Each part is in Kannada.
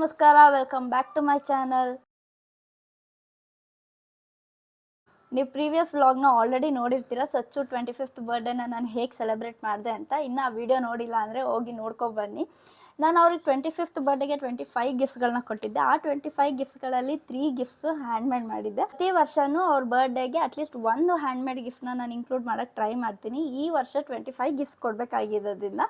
ನಮಸ್ಕಾರ, welcome back to my channel. ನೀವು ಪ್ರೀವಿಯಸ್ ವ್ಲಾಗ್ನ ಆಲ್ರೆಡಿ ನೋಡಿರ್ತೀರ. ಸಚ್ಚು 25th ಬರ್ಡೇನ ನಾನು ಹೇಗೆ ಸೆಲೆಬ್ರೇಟ್ ಮಾಡಿದೆ ಅಂತ. ಇನ್ನು ಆ ವಿಡಿಯೋ ನೋಡಿಲ್ಲ ಅಂದರೆ ಹೋಗಿ ನೋಡ್ಕೊಬನ್ನಿ. ನಾನು ಅವ್ರಿಗೆ 25th ಬರ್ಡೇಗೆ 25 ಗಿಫ್ಟ್ಸ್ಗಳನ್ನ ಕೊಟ್ಟಿದ್ದೆ. ಆ 25 ಗಿಫ್ಟ್ಸ್ಗಳಲ್ಲಿ 3 ಗಿಫ್ಟ್ಸು ಹ್ಯಾಂಡ್ಮೇಡ್ ಮಾಡಿದ್ದೆ. ಪ್ರತಿ ವರ್ಷವೂ ಅವ್ರ ಬರ್ಡೇಗೆ ಅಟ್ಲೀಸ್ಟ್ ಒಂದು ಹ್ಯಾಂಡ್ಮೇಡ್ ಗಿಫ್ಟ್ನ ನಾನು ಇನ್ಕ್ಲೂಡ್ ಮಾಡೋಕ್ಕೆ ಟ್ರೈ ಮಾಡ್ತೀನಿ. ಈ ವರ್ಷ 25 ಗಿಫ್ಟ್ಸ್ ಕೊಡಬೇಕಾಗಿರೋದ್ರಿಂದ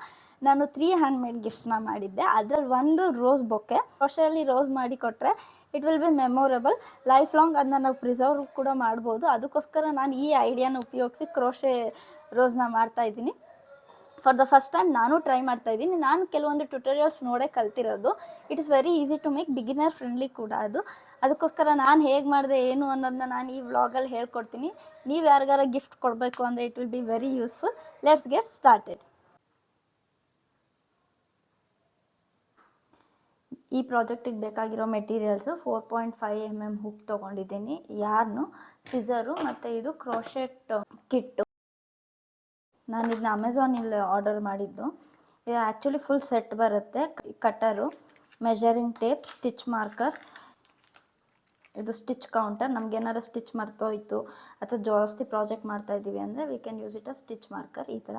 ನಾನು 3 ಹ್ಯಾಂಡ್ಮೇಡ್ ಗಿಫ್ಟ್ಸ್ನ ಮಾಡಿದ್ದೆ. ಅದರಲ್ಲಿ ಒಂದು ರೋಸ್ ಬೊಕ್ಕೆ. ವರ್ಷದಲ್ಲಿ ರೋಸ್ ಮಾಡಿ ಕೊಟ್ಟರೆ it will be memorable. Life long ಅದನ್ನ ನಾವು ಪ್ರಿಸರ್ವ್ ಕೂಡ ಮಾಡ್ಬೋದು. ಅದಕ್ಕೋಸ್ಕರ ನಾನು ಈ ಐಡಿಯಾನ ಉಪಯೋಗಿಸಿ ಕ್ರೋಶೆ ರೋಸ್ನ ಮಾಡ್ತಾಯಿದ್ದೀನಿ. ಫಾರ್ ದ ಫಸ್ಟ್ ಟೈಮ್ ನಾನು ಟ್ರೈ ಮಾಡ್ತಾಯಿದ್ದೀನಿ. ನಾನು ಕೆಲವೊಂದು ಟ್ಯುಟೋರಿಯಲ್ಸ್ ನೋಡೇ ಕಲ್ತಿರೋದು. It is very easy to make, beginner friendly ಕೂಡ ಅದು. ಅದಕ್ಕೋಸ್ಕರ ನಾನು ಹೇಗೆ ಮಾಡಿದೆ ಏನು ಅನ್ನೋದನ್ನ ನಾನು ಈ ವ್ಲಾಗಲ್ಲಿ ಹೇಳ್ಕೊಡ್ತೀನಿ. ನೀವು ಯಾರಿಗಾರ ಗಿಫ್ಟ್ ಕೊಡಬೇಕು ಅಂದರೆ it will be very useful. Let's get started. ಈ ಪ್ರಾಜೆಕ್ಟಿಗೆ ಬೇಕಾಗಿರೋ ಮೆಟೀರಿಯಲ್ಸು 4.5 mm ಹುಕ್ ತೊಗೊಂಡಿದ್ದೀನಿ, ಯಾರ್ನು, ಸಿಸರು ಮತ್ತು ಇದು ಕ್ರೋಶೆಟ್ ಕಿಟ್ಟು. ನಾನು ಇದನ್ನ ಅಮೆಝಾನಲ್ಲಿ ಆರ್ಡರ್ ಮಾಡಿದ್ದು. ಇದು ಆ್ಯಕ್ಚುಲಿ ಫುಲ್ ಸೆಟ್ ಬರುತ್ತೆ. ಕಟ್ಟರು, ಮೆಷರಿಂಗ್ ಟೇಪ್, ಸ್ಟಿಚ್ ಮಾರ್ಕರ್, ಇದು ಸ್ಟಿಚ್ ಕೌಂಟರ್. ನಮಗೇನಾರು ಸ್ಟಿಚ್ ಮರ್ತೋಯ್ತು ಅಥವಾ ಜಾಸ್ತಿ ಪ್ರಾಜೆಕ್ಟ್ ಮಾಡ್ತಾಯಿದ್ದೀವಿ ಅಂದರೆ we can use it a stitch marker. ಈ ಥರ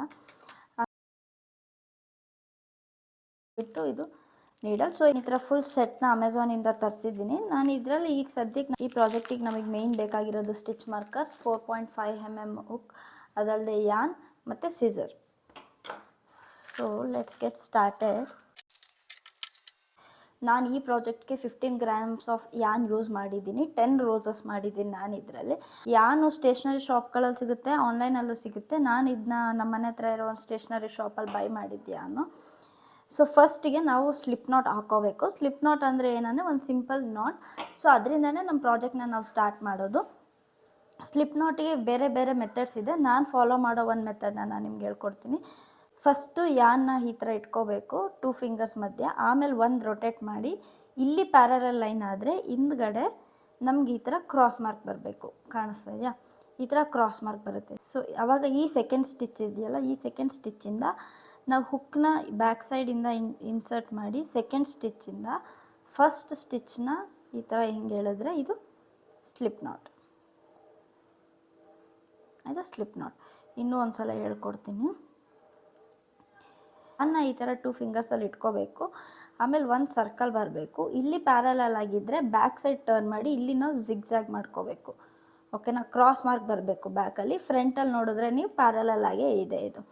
ಬಿಟ್ಟು ಇದು ನೀಡಲ್. ಸೊ ಈ ಥರ ಫುಲ್ ಸೆಟ್ನ ಅಮೆಝಾನಿಂದ ತರಿಸಿದ್ದೀನಿ ನಾನು. ಇದರಲ್ಲಿ ಈಗ ಸದ್ಯಕ್ಕೆ ಈ ಪ್ರಾಜೆಕ್ಟಿಗೆ ನಮಗೆ ಮೇಯ್ನ್ ಬೇಕಾಗಿರೋದು ಸ್ಟಿಚ್ ಮಾರ್ಕರ್ಸ್, 4.5 mm ಹುಕ್, ಅದಲ್ಲದೆ ಯಾನ್ ಮತ್ತು scissor. So let's get started. ನಾನು ಈ ಪ್ರಾಜೆಕ್ಟ್ಗೆ 15 grams ಆಫ್ ಯಾನ್ ಯೂಸ್ ಮಾಡಿದ್ದೀನಿ. 10 ರೋಸಸ್ ಮಾಡಿದ್ದೀನಿ ನಾನು ಇದರಲ್ಲಿ. ಯಾನು ಸ್ಟೇಷ್ನರಿ ಶಾಪ್ಗಳಲ್ಲಿ ಸಿಗುತ್ತೆ, ಆನ್ಲೈನಲ್ಲೂ ಸಿಗುತ್ತೆ. ನಾನು ಇದನ್ನ ನಮ್ಮ ಮನೆ ಹತ್ರ ಇರೋ ಒಂದು ಸ್ಟೇಷ್ನರಿ ಶಾಪಲ್ಲಿ ಬೈ ಮಾಡಿದ್ದೆ ಯಾನು. ಸೊ ಫಸ್ಟಿಗೆ ನಾವು ಸ್ಲಿಪ್ ನಾಟ್ ಹಾಕೋಬೇಕು. ಸ್ಲಿಪ್ ನಾಟ್ ಅಂದರೆ ಏನಂದರೆ ಒಂದು ಸಿಂಪಲ್ ನಾಟ್. ಸೊ ಅದರಿಂದನೇ ನಮ್ಮ ಪ್ರಾಜೆಕ್ಟ್ನ ನಾವು ಸ್ಟಾರ್ಟ್ ಮಾಡೋದು. ಸ್ಲಿಪ್ ನಾಟಿಗೆ ಬೇರೆ ಬೇರೆ ಮೆಥಡ್ಸ್ ಇದೆ. ನಾನು ಫಾಲೋ ಮಾಡೋ ಒಂದು ಮೆಥಡ್ನ ನಾನು ನಿಮ್ಗೆ ಹೇಳ್ಕೊಡ್ತೀನಿ. ಫಸ್ಟು ಯಾನ್ನ ಈ ಥರ ಇಟ್ಕೋಬೇಕು 2 ಫಿಂಗರ್ಸ್ ಮಧ್ಯೆ. ಆಮೇಲೆ ಒಂದು ರೊಟೇಟ್ ಮಾಡಿ ಇಲ್ಲಿ ಪ್ಯಾರಲಲ್ ಲೈನ್ ಆದರೆ ಹಿಂದ್ಗಡೆ ನಮ್ಗೆ ಈ ಥರ ಕ್ರಾಸ್ ಮಾರ್ಕ್ ಬರಬೇಕು. ಕಾಣಿಸ್ತಾ ಇದೆಯಾ? ಈ ಥರ ಕ್ರಾಸ್ ಮಾರ್ಕ್ ಬರುತ್ತೆ. ಸೊ ಆವಾಗ ಈ ಸೆಕೆಂಡ್ ಸ್ಟಿಚ್ ಇದೆಯಲ್ಲ, ಈ ಸೆಕೆಂಡ್ ಸ್ಟಿಚ್ಚಿಂದ ನಾವು ಹುಕ್ನ ಬ್ಯಾಕ್ ಸೈಡಿಂದ ಇನ್ಸರ್ಟ್ ಮಾಡಿ ಸೆಕೆಂಡ್ ಸ್ಟಿಚ್ಚಿಂದ ಫಸ್ಟ್ ಸ್ಟಿಚ್ನ ಈ ಥರ ಹಿಂಗೆ ಹೇಳಿದ್ರೆ ಇದು ಸ್ಲಿಪ್ ನಾಟ್. ಆಯಿತಾ? Slip not. ಇನ್ನೂ ಒಂದು ಸಲ ಹೇಳ್ಕೊಡ್ತೀನಿ. ಈ ಥರ 2 ಫಿಂಗರ್ಸಲ್ಲಿ ಇಟ್ಕೋಬೇಕು. ಆಮೇಲೆ ಒಂದು ಸರ್ಕಲ್ ಬರಬೇಕು. ಇಲ್ಲಿ ಪ್ಯಾರಲಲ್ ಆಗಿದ್ದರೆ ಬ್ಯಾಕ್ ಸೈಡ್ ಟರ್ನ್ ಮಾಡಿ ಇಲ್ಲಿ ನಾವು ಜಿಗ್ಜ್ಯಾಗ್ ಮಾಡ್ಕೋಬೇಕು. ಓಕೆನಾ? ಕ್ರಾಸ್ ಮಾರ್ಕ್ ಬರಬೇಕು ಬ್ಯಾಕಲ್ಲಿ. ಫ್ರಂಟಲ್ಲಿ ನೋಡಿದ್ರೆ ನೀವು ಪ್ಯಾರಲಲ್ ಆಗೇ ಇದೆ ಇದು.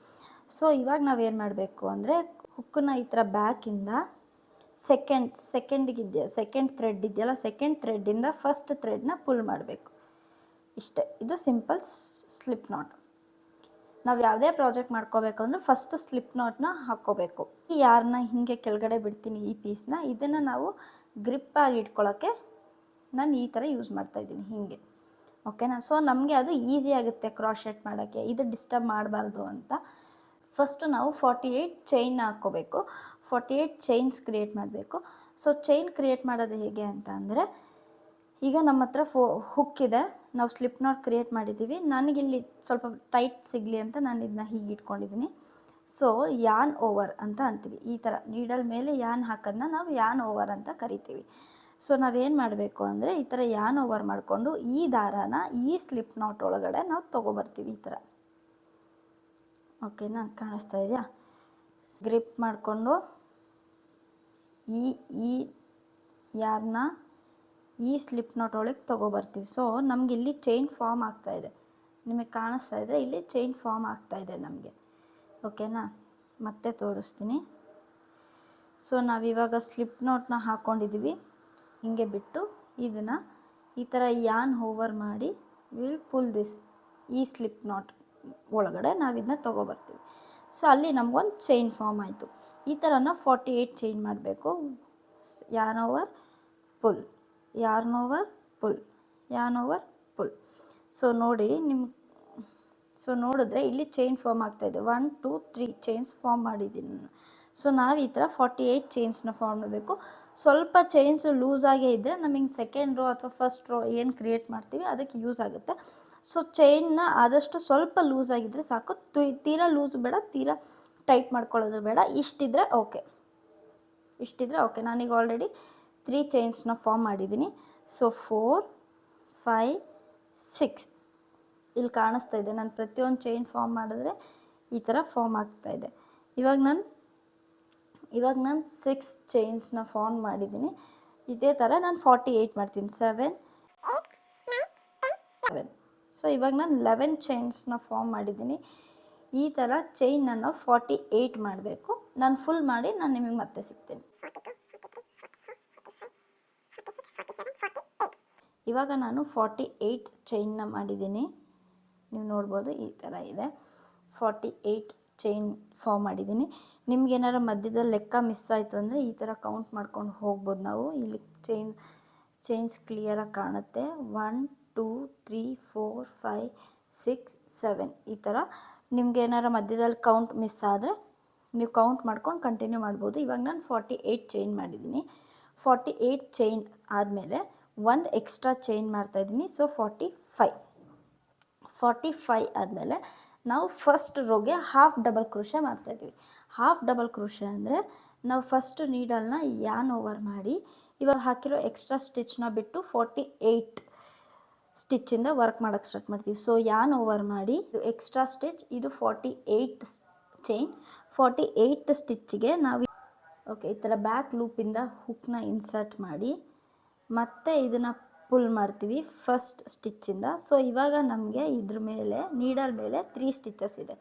ಸೊ ಇವಾಗ ನಾವೇನು ಮಾಡಬೇಕು ಅಂದರೆ ಹುಕ್ಕನ್ನ ಈ ಥರ ಬ್ಯಾಕಿಂದ ಸೆಕೆಂಡ್ ಥ್ರೆಡ್ ಇದೆಯಲ್ಲ, ಸೆಕೆಂಡ್ ಥ್ರೆಡ್ಡಿಂದ ಫಸ್ಟ್ ಥ್ರೆಡ್ನ ಪುಲ್ ಮಾಡಬೇಕು. ಇಷ್ಟೇ. ಇದು ಸಿಂಪಲ್ ಸ್ಲಿಪ್ ನಾಟ್. ನಾವು ಯಾವುದೇ ಪ್ರಾಜೆಕ್ಟ್ ಮಾಡ್ಕೋಬೇಕು ಅಂದರೆ ಫಸ್ಟ್ ಸ್ಲಿಪ್ ನಾಟ್ನ ಹಾಕ್ಕೋಬೇಕು. ಈ ಯಾರನ್ನ ಹೀಗೆ ಕೆಳಗಡೆ ಬಿಡ್ತೀನಿ ಈ ಪೀಸ್ನ, ಇದನ್ನು ನಾವು ಗ್ರಿಪ್ಪಾಗಿ ಇಟ್ಕೊಳ್ಳೋಕ್ಕೆ ನಾನು ಈ ಥರ ಯೂಸ್ ಮಾಡ್ತಾಯಿದ್ದೀನಿ ಹೀಗೆ. ಓಕೆನಾ? ಸೊ ನಮಗೆ ಅದು ಈಸಿ ಆಗುತ್ತೆ ಕ್ರಾಶೆಟ್ ಮಾಡೋಕ್ಕೆ, ಇದು ಡಿಸ್ಟರ್ಬ್ ಮಾಡಬಾರ್ದು ಅಂತ. ಫಸ್ಟು ನಾವು 48 ಚೈನ್ ಹಾಕ್ಕೋಬೇಕು. 48 ಚೈನ್ಸ್ ಕ್ರಿಯೇಟ್ ಮಾಡಬೇಕು. ಸೊ ಚೈನ್ ಕ್ರಿಯೇಟ್ ಮಾಡೋದು ಹೇಗೆ ಅಂತ ಅಂದರೆ, ಈಗ ನಮ್ಮ ಹತ್ರ ಹುಕ್ ಇದೆ, ನಾವು ಸ್ಲಿಪ್ ನಾಟ್ ಕ್ರಿಯೇಟ್ ಮಾಡಿದ್ದೀವಿ. ನನಗಿಲ್ಲಿ ಸ್ವಲ್ಪ ಟೈಟ್ ಸಿಗಲಿ ಅಂತ ನಾನು ಇದನ್ನ ಹೀಗೆ ಇಟ್ಕೊಂಡಿದ್ದೀನಿ. ಸೊ ಯಾನ್ ಓವರ್ ಅಂತ ಅಂತೀವಿ. ಈ ಥರ ನೀಡಲ್ ಮೇಲೆ ಯಾನ್ ಹಾಕೋದನ್ನ ನಾವು ಯಾನ್ ಓವರ್ ಅಂತ ಕರಿತೀವಿ. ಸೊ ನಾವೇನು ಮಾಡಬೇಕು ಅಂದರೆ ಈ ಥರ ಯಾನ್ ಓವರ್ ಮಾಡಿಕೊಂಡು ಈ ದಾರಾನ ಈ ಸ್ಲಿಪ್ ನಾಟ್ ಒಳಗಡೆ ನಾವು ತೊಗೊಬರ್ತೀವಿ ಈ ಥರ. ಓಕೆನಾ? ಕಾಣಿಸ್ತಾ ಇದೆಯಾ? ಗ್ರಿಪ್ ಮಾಡಿಕೊಂಡು ಈ ಯಾರನ್ನ ಈ ಸ್ಲಿಪ್ ನಾಟ್ ಒಳಗೆ ತೊಗೊಬರ್ತೀವಿ. ಸೊ ನಮ್ಗೆ ಇಲ್ಲಿ ಚೈನ್ ಫಾರ್ಮ್ ಆಗ್ತಾಯಿದೆ. ನಿಮಗೆ ಕಾಣಿಸ್ತಾ ಇದ್ದರೆ ಇಲ್ಲಿ ಚೈನ್ ಫಾರ್ಮ್ ಆಗ್ತಾಯಿದೆ ನಮಗೆ. ಓಕೆನಾ? ಮತ್ತೆ ತೋರಿಸ್ತೀನಿ. ಸೊ ನಾವಿವಾಗ ಸ್ಲಿಪ್ ನಾಟ್ನ ಹಾಕ್ಕೊಂಡಿದ್ದೀವಿ. ಹಿಂಗೆ ಬಿಟ್ಟು ಇದನ್ನು ಈ ಥರ ಯಾನ್ ಓವರ್ ಮಾಡಿ ವಿಲ್ ಪುಲ್ ದಿಸ್ ಈ ಸ್ಲಿಪ್ ನಾಟ್ ಒಳಗಡೆ ನಾವು ಇದನ್ನ ತೊಗೊಬರ್ತೀವಿ. ಸೊ ಅಲ್ಲಿ ನಮಗೊಂದು ಚೈನ್ ಫಾರ್ಮ್ ಆಯಿತು. ಈ ಥರನ 48 ಚೈನ್ ಮಾಡಬೇಕು. Yarn over pull, yarn over pull, yarn over pull. So ನೋಡಿ ನೋಡಿದ್ರೆ ಇಲ್ಲಿ ಚೈನ್ ಫಾರ್ಮ್ ಆಗ್ತಾಯಿದೆ. 1 2 3 ಚೈನ್ಸ್ ಫಾರ್ಮ್ ಮಾಡಿದ್ದೀನಿ ನಾನು. ಸೊ ನಾವು ಈ ಥರ 48 ಚೈನ್ಸ್ನ ಫಾರ್ಮ್ ಮಾಡಬೇಕು. ಸ್ವಲ್ಪ ಚೈನ್ಸು ಲೂಸಾಗೇ ಇದ್ದರೆ ನಮಗೆ ಸೆಕೆಂಡ್ ರೋ ಅಥವಾ ಫಸ್ಟ್ ರೋ ಏನು ಕ್ರಿಯೇಟ್ ಮಾಡ್ತೀವಿ ಅದಕ್ಕೆ ಯೂಸ್ ಆಗುತ್ತೆ. ಸೊ ಚೈನ್ನ ಆದಷ್ಟು ಸ್ವಲ್ಪ ಲೂಸ್ ಆಗಿದ್ದರೆ ಸಾಕು. ತೀರಾ ಲೂಸ್ ಬೇಡ, ತೀರಾ ಟೈಟ್ ಮಾಡ್ಕೊಳ್ಳೋದು ಬೇಡ. ಇಷ್ಟಿದ್ರೆ ಓಕೆ. ನಾನೀಗ ಆಲ್ರೆಡಿ 3 ಚೈನ್ಸ್ನ ಫಾರ್ಮ್ ಮಾಡಿದ್ದೀನಿ. ಸೊ 4 5 6 ಇಲ್ಲಿ ಕಾಣಿಸ್ತಾ ಇದೆ. ನಾನು ಪ್ರತಿಯೊಂದು ಚೈನ್ ಫಾರ್ಮ್ ಮಾಡಿದ್ರೆ ಈ ಥರ ಫಾರ್ಮ್ ಆಗ್ತಾ ಇದೆ. ಇವಾಗ ನಾನು 6 ಚೈನ್ಸ್ನ ಫಾರ್ಮ್ ಮಾಡಿದ್ದೀನಿ. ಇದೇ ಥರ ನಾನು 48 ಮಾಡ್ತೀನಿ. 7 7. ಸೊ ಇವಾಗ ನಾನು 11 ಚೈನ್ಸ್ನ ಫಾರ್ಮ್ ಮಾಡಿದ್ದೀನಿ. ಈ ಥರ ಚೈನ್ ನಾನು 48 ಮಾಡಬೇಕು. ನಾನು ಫುಲ್ ಮಾಡಿ ನಾನು ನಿಮಗೆ ಮತ್ತೆ ಸಿಗ್ತೀನಿ. ಇವಾಗ ನಾನು 48 ಚೈನ್ನ ಮಾಡಿದ್ದೀನಿ. ನೀವು ನೋಡ್ಬೋದು ಈ ಥರ ಇದೆ. 48 ಚೈನ್ ಫಾರ್ಮ್ ಮಾಡಿದ್ದೀನಿ. ನಿಮ್ಗೇನಾರು ಮಧ್ಯದಲ್ಲಿ ಲೆಕ್ಕ ಮಿಸ್ ಆಯಿತು ಅಂದರೆ ಈ ಥರ ಕೌಂಟ್ ಮಾಡ್ಕೊಂಡು ಹೋಗ್ಬೋದು ನಾವು. ಇಲ್ಲಿ ಚೈನ್ಸ್ ಕ್ಲಿಯರಾಗಿ ಕಾಣುತ್ತೆ. 1 2 3 4 5 6 7 ಈ ಥರ. ನಿಮ್ಗೇನಾರು ಮಧ್ಯದಲ್ಲಿ ಕೌಂಟ್ ಮಿಸ್ ಆದರೆ ನೀವು ಕೌಂಟ್ ಮಾಡ್ಕೊಂಡು ಕಂಟಿನ್ಯೂ ಮಾಡ್ಬೋದು. ಇವಾಗ ನಾನು 48 ಚೈನ್ ಮಾಡಿದ್ದೀನಿ. 48 ಚೈನ್ ಆದಮೇಲೆ ಒಂದು ಎಕ್ಸ್ಟ್ರಾ ಚೈನ್ ಮಾಡ್ತಾಯಿದ್ದೀನಿ. ಸೊ 45 ಆದಮೇಲೆ ನಾವು ಫಸ್ಟ್ ರೋಗೆ ಹಾಫ್ ಡಬಲ್ ಕ್ರೋಶೆ ಮಾಡ್ತಾಯಿದ್ದೀವಿ. ಹಾಫ್ ಡಬಲ್ ಕ್ರೋಶೆ ಅಂದರೆ ನಾವು ಫಸ್ಟ್ ನೀಡಲ್ನ ಯಾನ್ ಓವರ್ ಮಾಡಿ ಇವಾಗ ಹಾಕಿರೋ ಎಕ್ಸ್ಟ್ರಾ ಸ್ಟಿಚ್ನ ಬಿಟ್ಟು 48 ಸ್ಟಿಚ್ಚಿಂದ ವರ್ಕ್ ಮಾಡೋಕ್ಕೆ ಸ್ಟಾರ್ಟ್ ಮಾಡ್ತೀವಿ. ಸೊ ಯಾನ್ ಓವರ್ ಮಾಡಿ ಎಕ್ಸ್ಟ್ರಾ ಸ್ಟಿಚ್ ಇದು 48 ಚೈನ್. 48 ಸ್ಟಿಚ್ಚಿಗೆ ನಾವು ಈ ಥರ ಬ್ಯಾಕ್ ಲೂಪಿಂದ ಹುಕ್ನ ಇನ್ಸರ್ಟ್ ಮಾಡಿ ಮತ್ತೆ ಇದನ್ನು ಪುಲ್ ಮಾಡ್ತೀವಿ ಫಸ್ಟ್ ಸ್ಟಿಚ್ಚಿಂದ. ಸೊ ಇವಾಗ ನಮಗೆ ಇದ್ರ ಮೇಲೆ ನೀಡಲ್ ಮೇಲೆ 3 ಸ್ಟಿಚಸ್ ಇದೆ.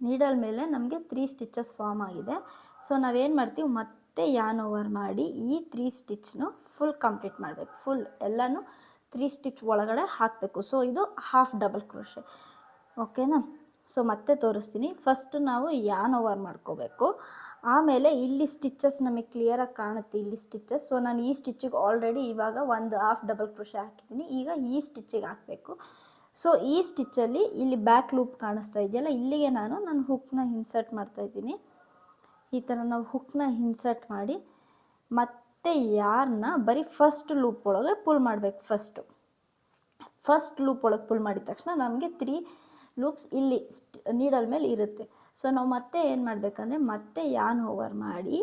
ನೀಡಲ್ ಮೇಲೆ ನಮಗೆ 3 ಸ್ಟಿಚಸ್ ಫಾರ್ಮ್ ಆಗಿದೆ. ಸೊ ನಾವೇನು ಮಾಡ್ತೀವಿ, ಮತ್ತೆ ಯಾನ್ ಓವರ್ ಮಾಡಿ ಈ 3 ಸ್ಟಿಚ್ನು ಫುಲ್ ಕಂಪ್ಲೀಟ್ ಮಾಡಬೇಕು. ಫುಲ್ ಎಲ್ಲನೂ 3 ಸ್ಟಿಚ್ ಒಳಗಡೆ ಹಾಕಬೇಕು. ಸೊ ಇದು ಹಾಫ್ ಡಬಲ್ ಕ್ರೋಶೆ. ಓಕೆನಾ? ಸೊ ಮತ್ತೆ ತೋರಿಸ್ತೀನಿ. ಫಸ್ಟ್ ನಾವು ಯಾನ್ ಓವರ್ ಮಾಡ್ಕೋಬೇಕು. ಆಮೇಲೆ ಇಲ್ಲಿ ಸ್ಟಿಚಸ್ ನಮಗೆ ಕ್ಲಿಯರಾಗಿ ಕಾಣುತ್ತೆ, ಇಲ್ಲಿ ಸ್ಟಿಚಸ್. ಸೊ ನಾನು ಈ ಸ್ಟಿಚ್ಚಿಗೆ ಆಲ್ರೆಡಿ ಇವಾಗ ಒಂದು ಹಾಫ್ ಡಬಲ್ ಕ್ರೋಶೆ ಹಾಕಿದ್ದೀನಿ. ಈಗ ಈ ಸ್ಟಿಚ್ಚಿಗೆ ಹಾಕಬೇಕು. ಸೊ ಈ ಸ್ಟಿಚ್ಚಲ್ಲಿ ಇಲ್ಲಿ ಬ್ಯಾಕ್ ಲೂಪ್ ಕಾಣಿಸ್ತಾ ಇದೆಯಲ್ಲ, ಇಲ್ಲಿಗೆ ನಾನು ಹುಕ್ನ ಇನ್ಸರ್ಟ್ ಮಾಡ್ತಾಯಿದ್ದೀನಿ. ಈ ಥರ ನಾವು ಹುಕ್ನ ಇನ್ಸರ್ಟ್ ಮಾಡಿ ಮತ್ತೆ ಯಾರನ್ನ ಬರೀ ಫಸ್ಟ್ ಲೂಪ್ ಒಳಗೆ ಪುಲ್ ಮಾಡಬೇಕು. ಫಸ್ಟ್ ಲೂಪ್ ಒಳಗೆ ಪುಲ್ ಮಾಡಿದ ತಕ್ಷಣ ನಮಗೆ 3 ಲೂಪ್ಸ್ ಇಲ್ಲಿ ನೀಡಲ್ ಮೇಲೆ ಇರುತ್ತೆ. ಸೊ ನಾವು ಮತ್ತೆ ಏನು ಮಾಡಬೇಕಂದ್ರೆ ಮತ್ತೆ ಯಾನ್ ಓವರ್ ಮಾಡಿ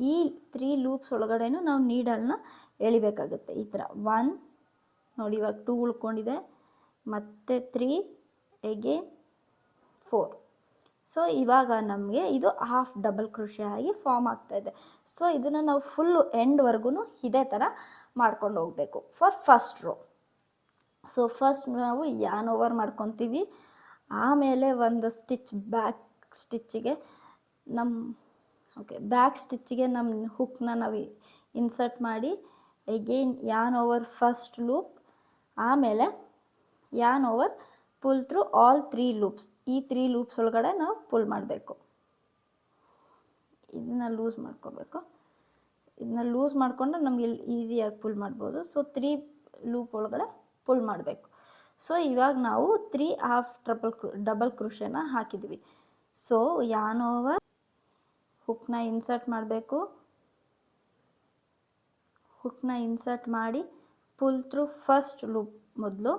ಈ 3 ಲೂಪ್ಸ್ ಒಳಗಡೆನೂ ನಾವು ನೀಡಲ್ನ ಎಳಿಬೇಕಾಗುತ್ತೆ. ಈ ಥರ 1 ನೋಡಿ, ಇವಾಗ 2 ಉಳ್ಕೊಂಡಿದೆ, ಮತ್ತೆ 3 ಎಗೇನ್ 4. ಸೊ ಇವಾಗ ನಮಗೆ ಇದು ಹಾಫ್ ಡಬಲ್ ಕ್ರೋಶೆ ಆಗಿ ಫಾರ್ಮ್ ಆಗ್ತಾಯಿದೆ. ಸೊ ಇದನ್ನು ನಾವು ಫುಲ್ಲು ಎಂಡ್ವರೆಗೂ ಇದೇ ಥರ ಮಾಡ್ಕೊಂಡು ಹೋಗಬೇಕು for first row. So first ನಾವು ಯಾನ್ ಓವರ್ ಮಾಡ್ಕೊತೀವಿ. ಆಮೇಲೆ ಒಂದು ಸ್ಟಿಚ್ ಬ್ಯಾಕ್ ಸ್ಟಿಚ್ಚಿಗೆ ಬ್ಯಾಕ್ ಸ್ಟಿಚ್ಚಿಗೆ ನಮ್ಮ ಹುಕ್ನ ನಾವು ಇನ್ಸರ್ಟ್ ಮಾಡಿ ಎಗೇನ್ ಯಾನ್ ಓವರ್ ಫಸ್ಟ್ ಲೂಪ್, ಆಮೇಲೆ yarn over pull through all 3 loops. ಈ 3 ಲೂಪ್ಸ್ ಒಳಗಡೆ ನಾವು ಪುಲ್ ಮಾಡಬೇಕು. ಇದನ್ನ ಲೂಸ್ ಮಾಡ್ಕೋಬೇಕು. ಇದನ್ನ ಲೂಸ್ ಮಾಡಿಕೊಂಡ್ರೆ ನಮಗೆ ಈಸಿಯಾಗಿ ಪುಲ್ ಮಾಡ್ಬೋದು. ಸೊ 3 ಲೂಪ್ ಒಳಗಡೆ ಪುಲ್ ಮಾಡಬೇಕು. ಸೊ ಇವಾಗ ನಾವು 3 ಹಾಫ್ ಡಬಲ್ ಕ್ರೋಶೆನ ಹಾಕಿದ್ವಿ. ಸೊ ಯಾನ್ ಓವರ್ ಹುಕ್ನ ಇನ್ಸರ್ಟ್ ಮಾಡಬೇಕು. ಹುಕ್ನ ಇನ್ಸರ್ಟ್ ಮಾಡಿ ಪುಲ್ ಥ್ರೂ ಫಸ್ಟ್ ಲೂಪ್ ಮೊದಲು,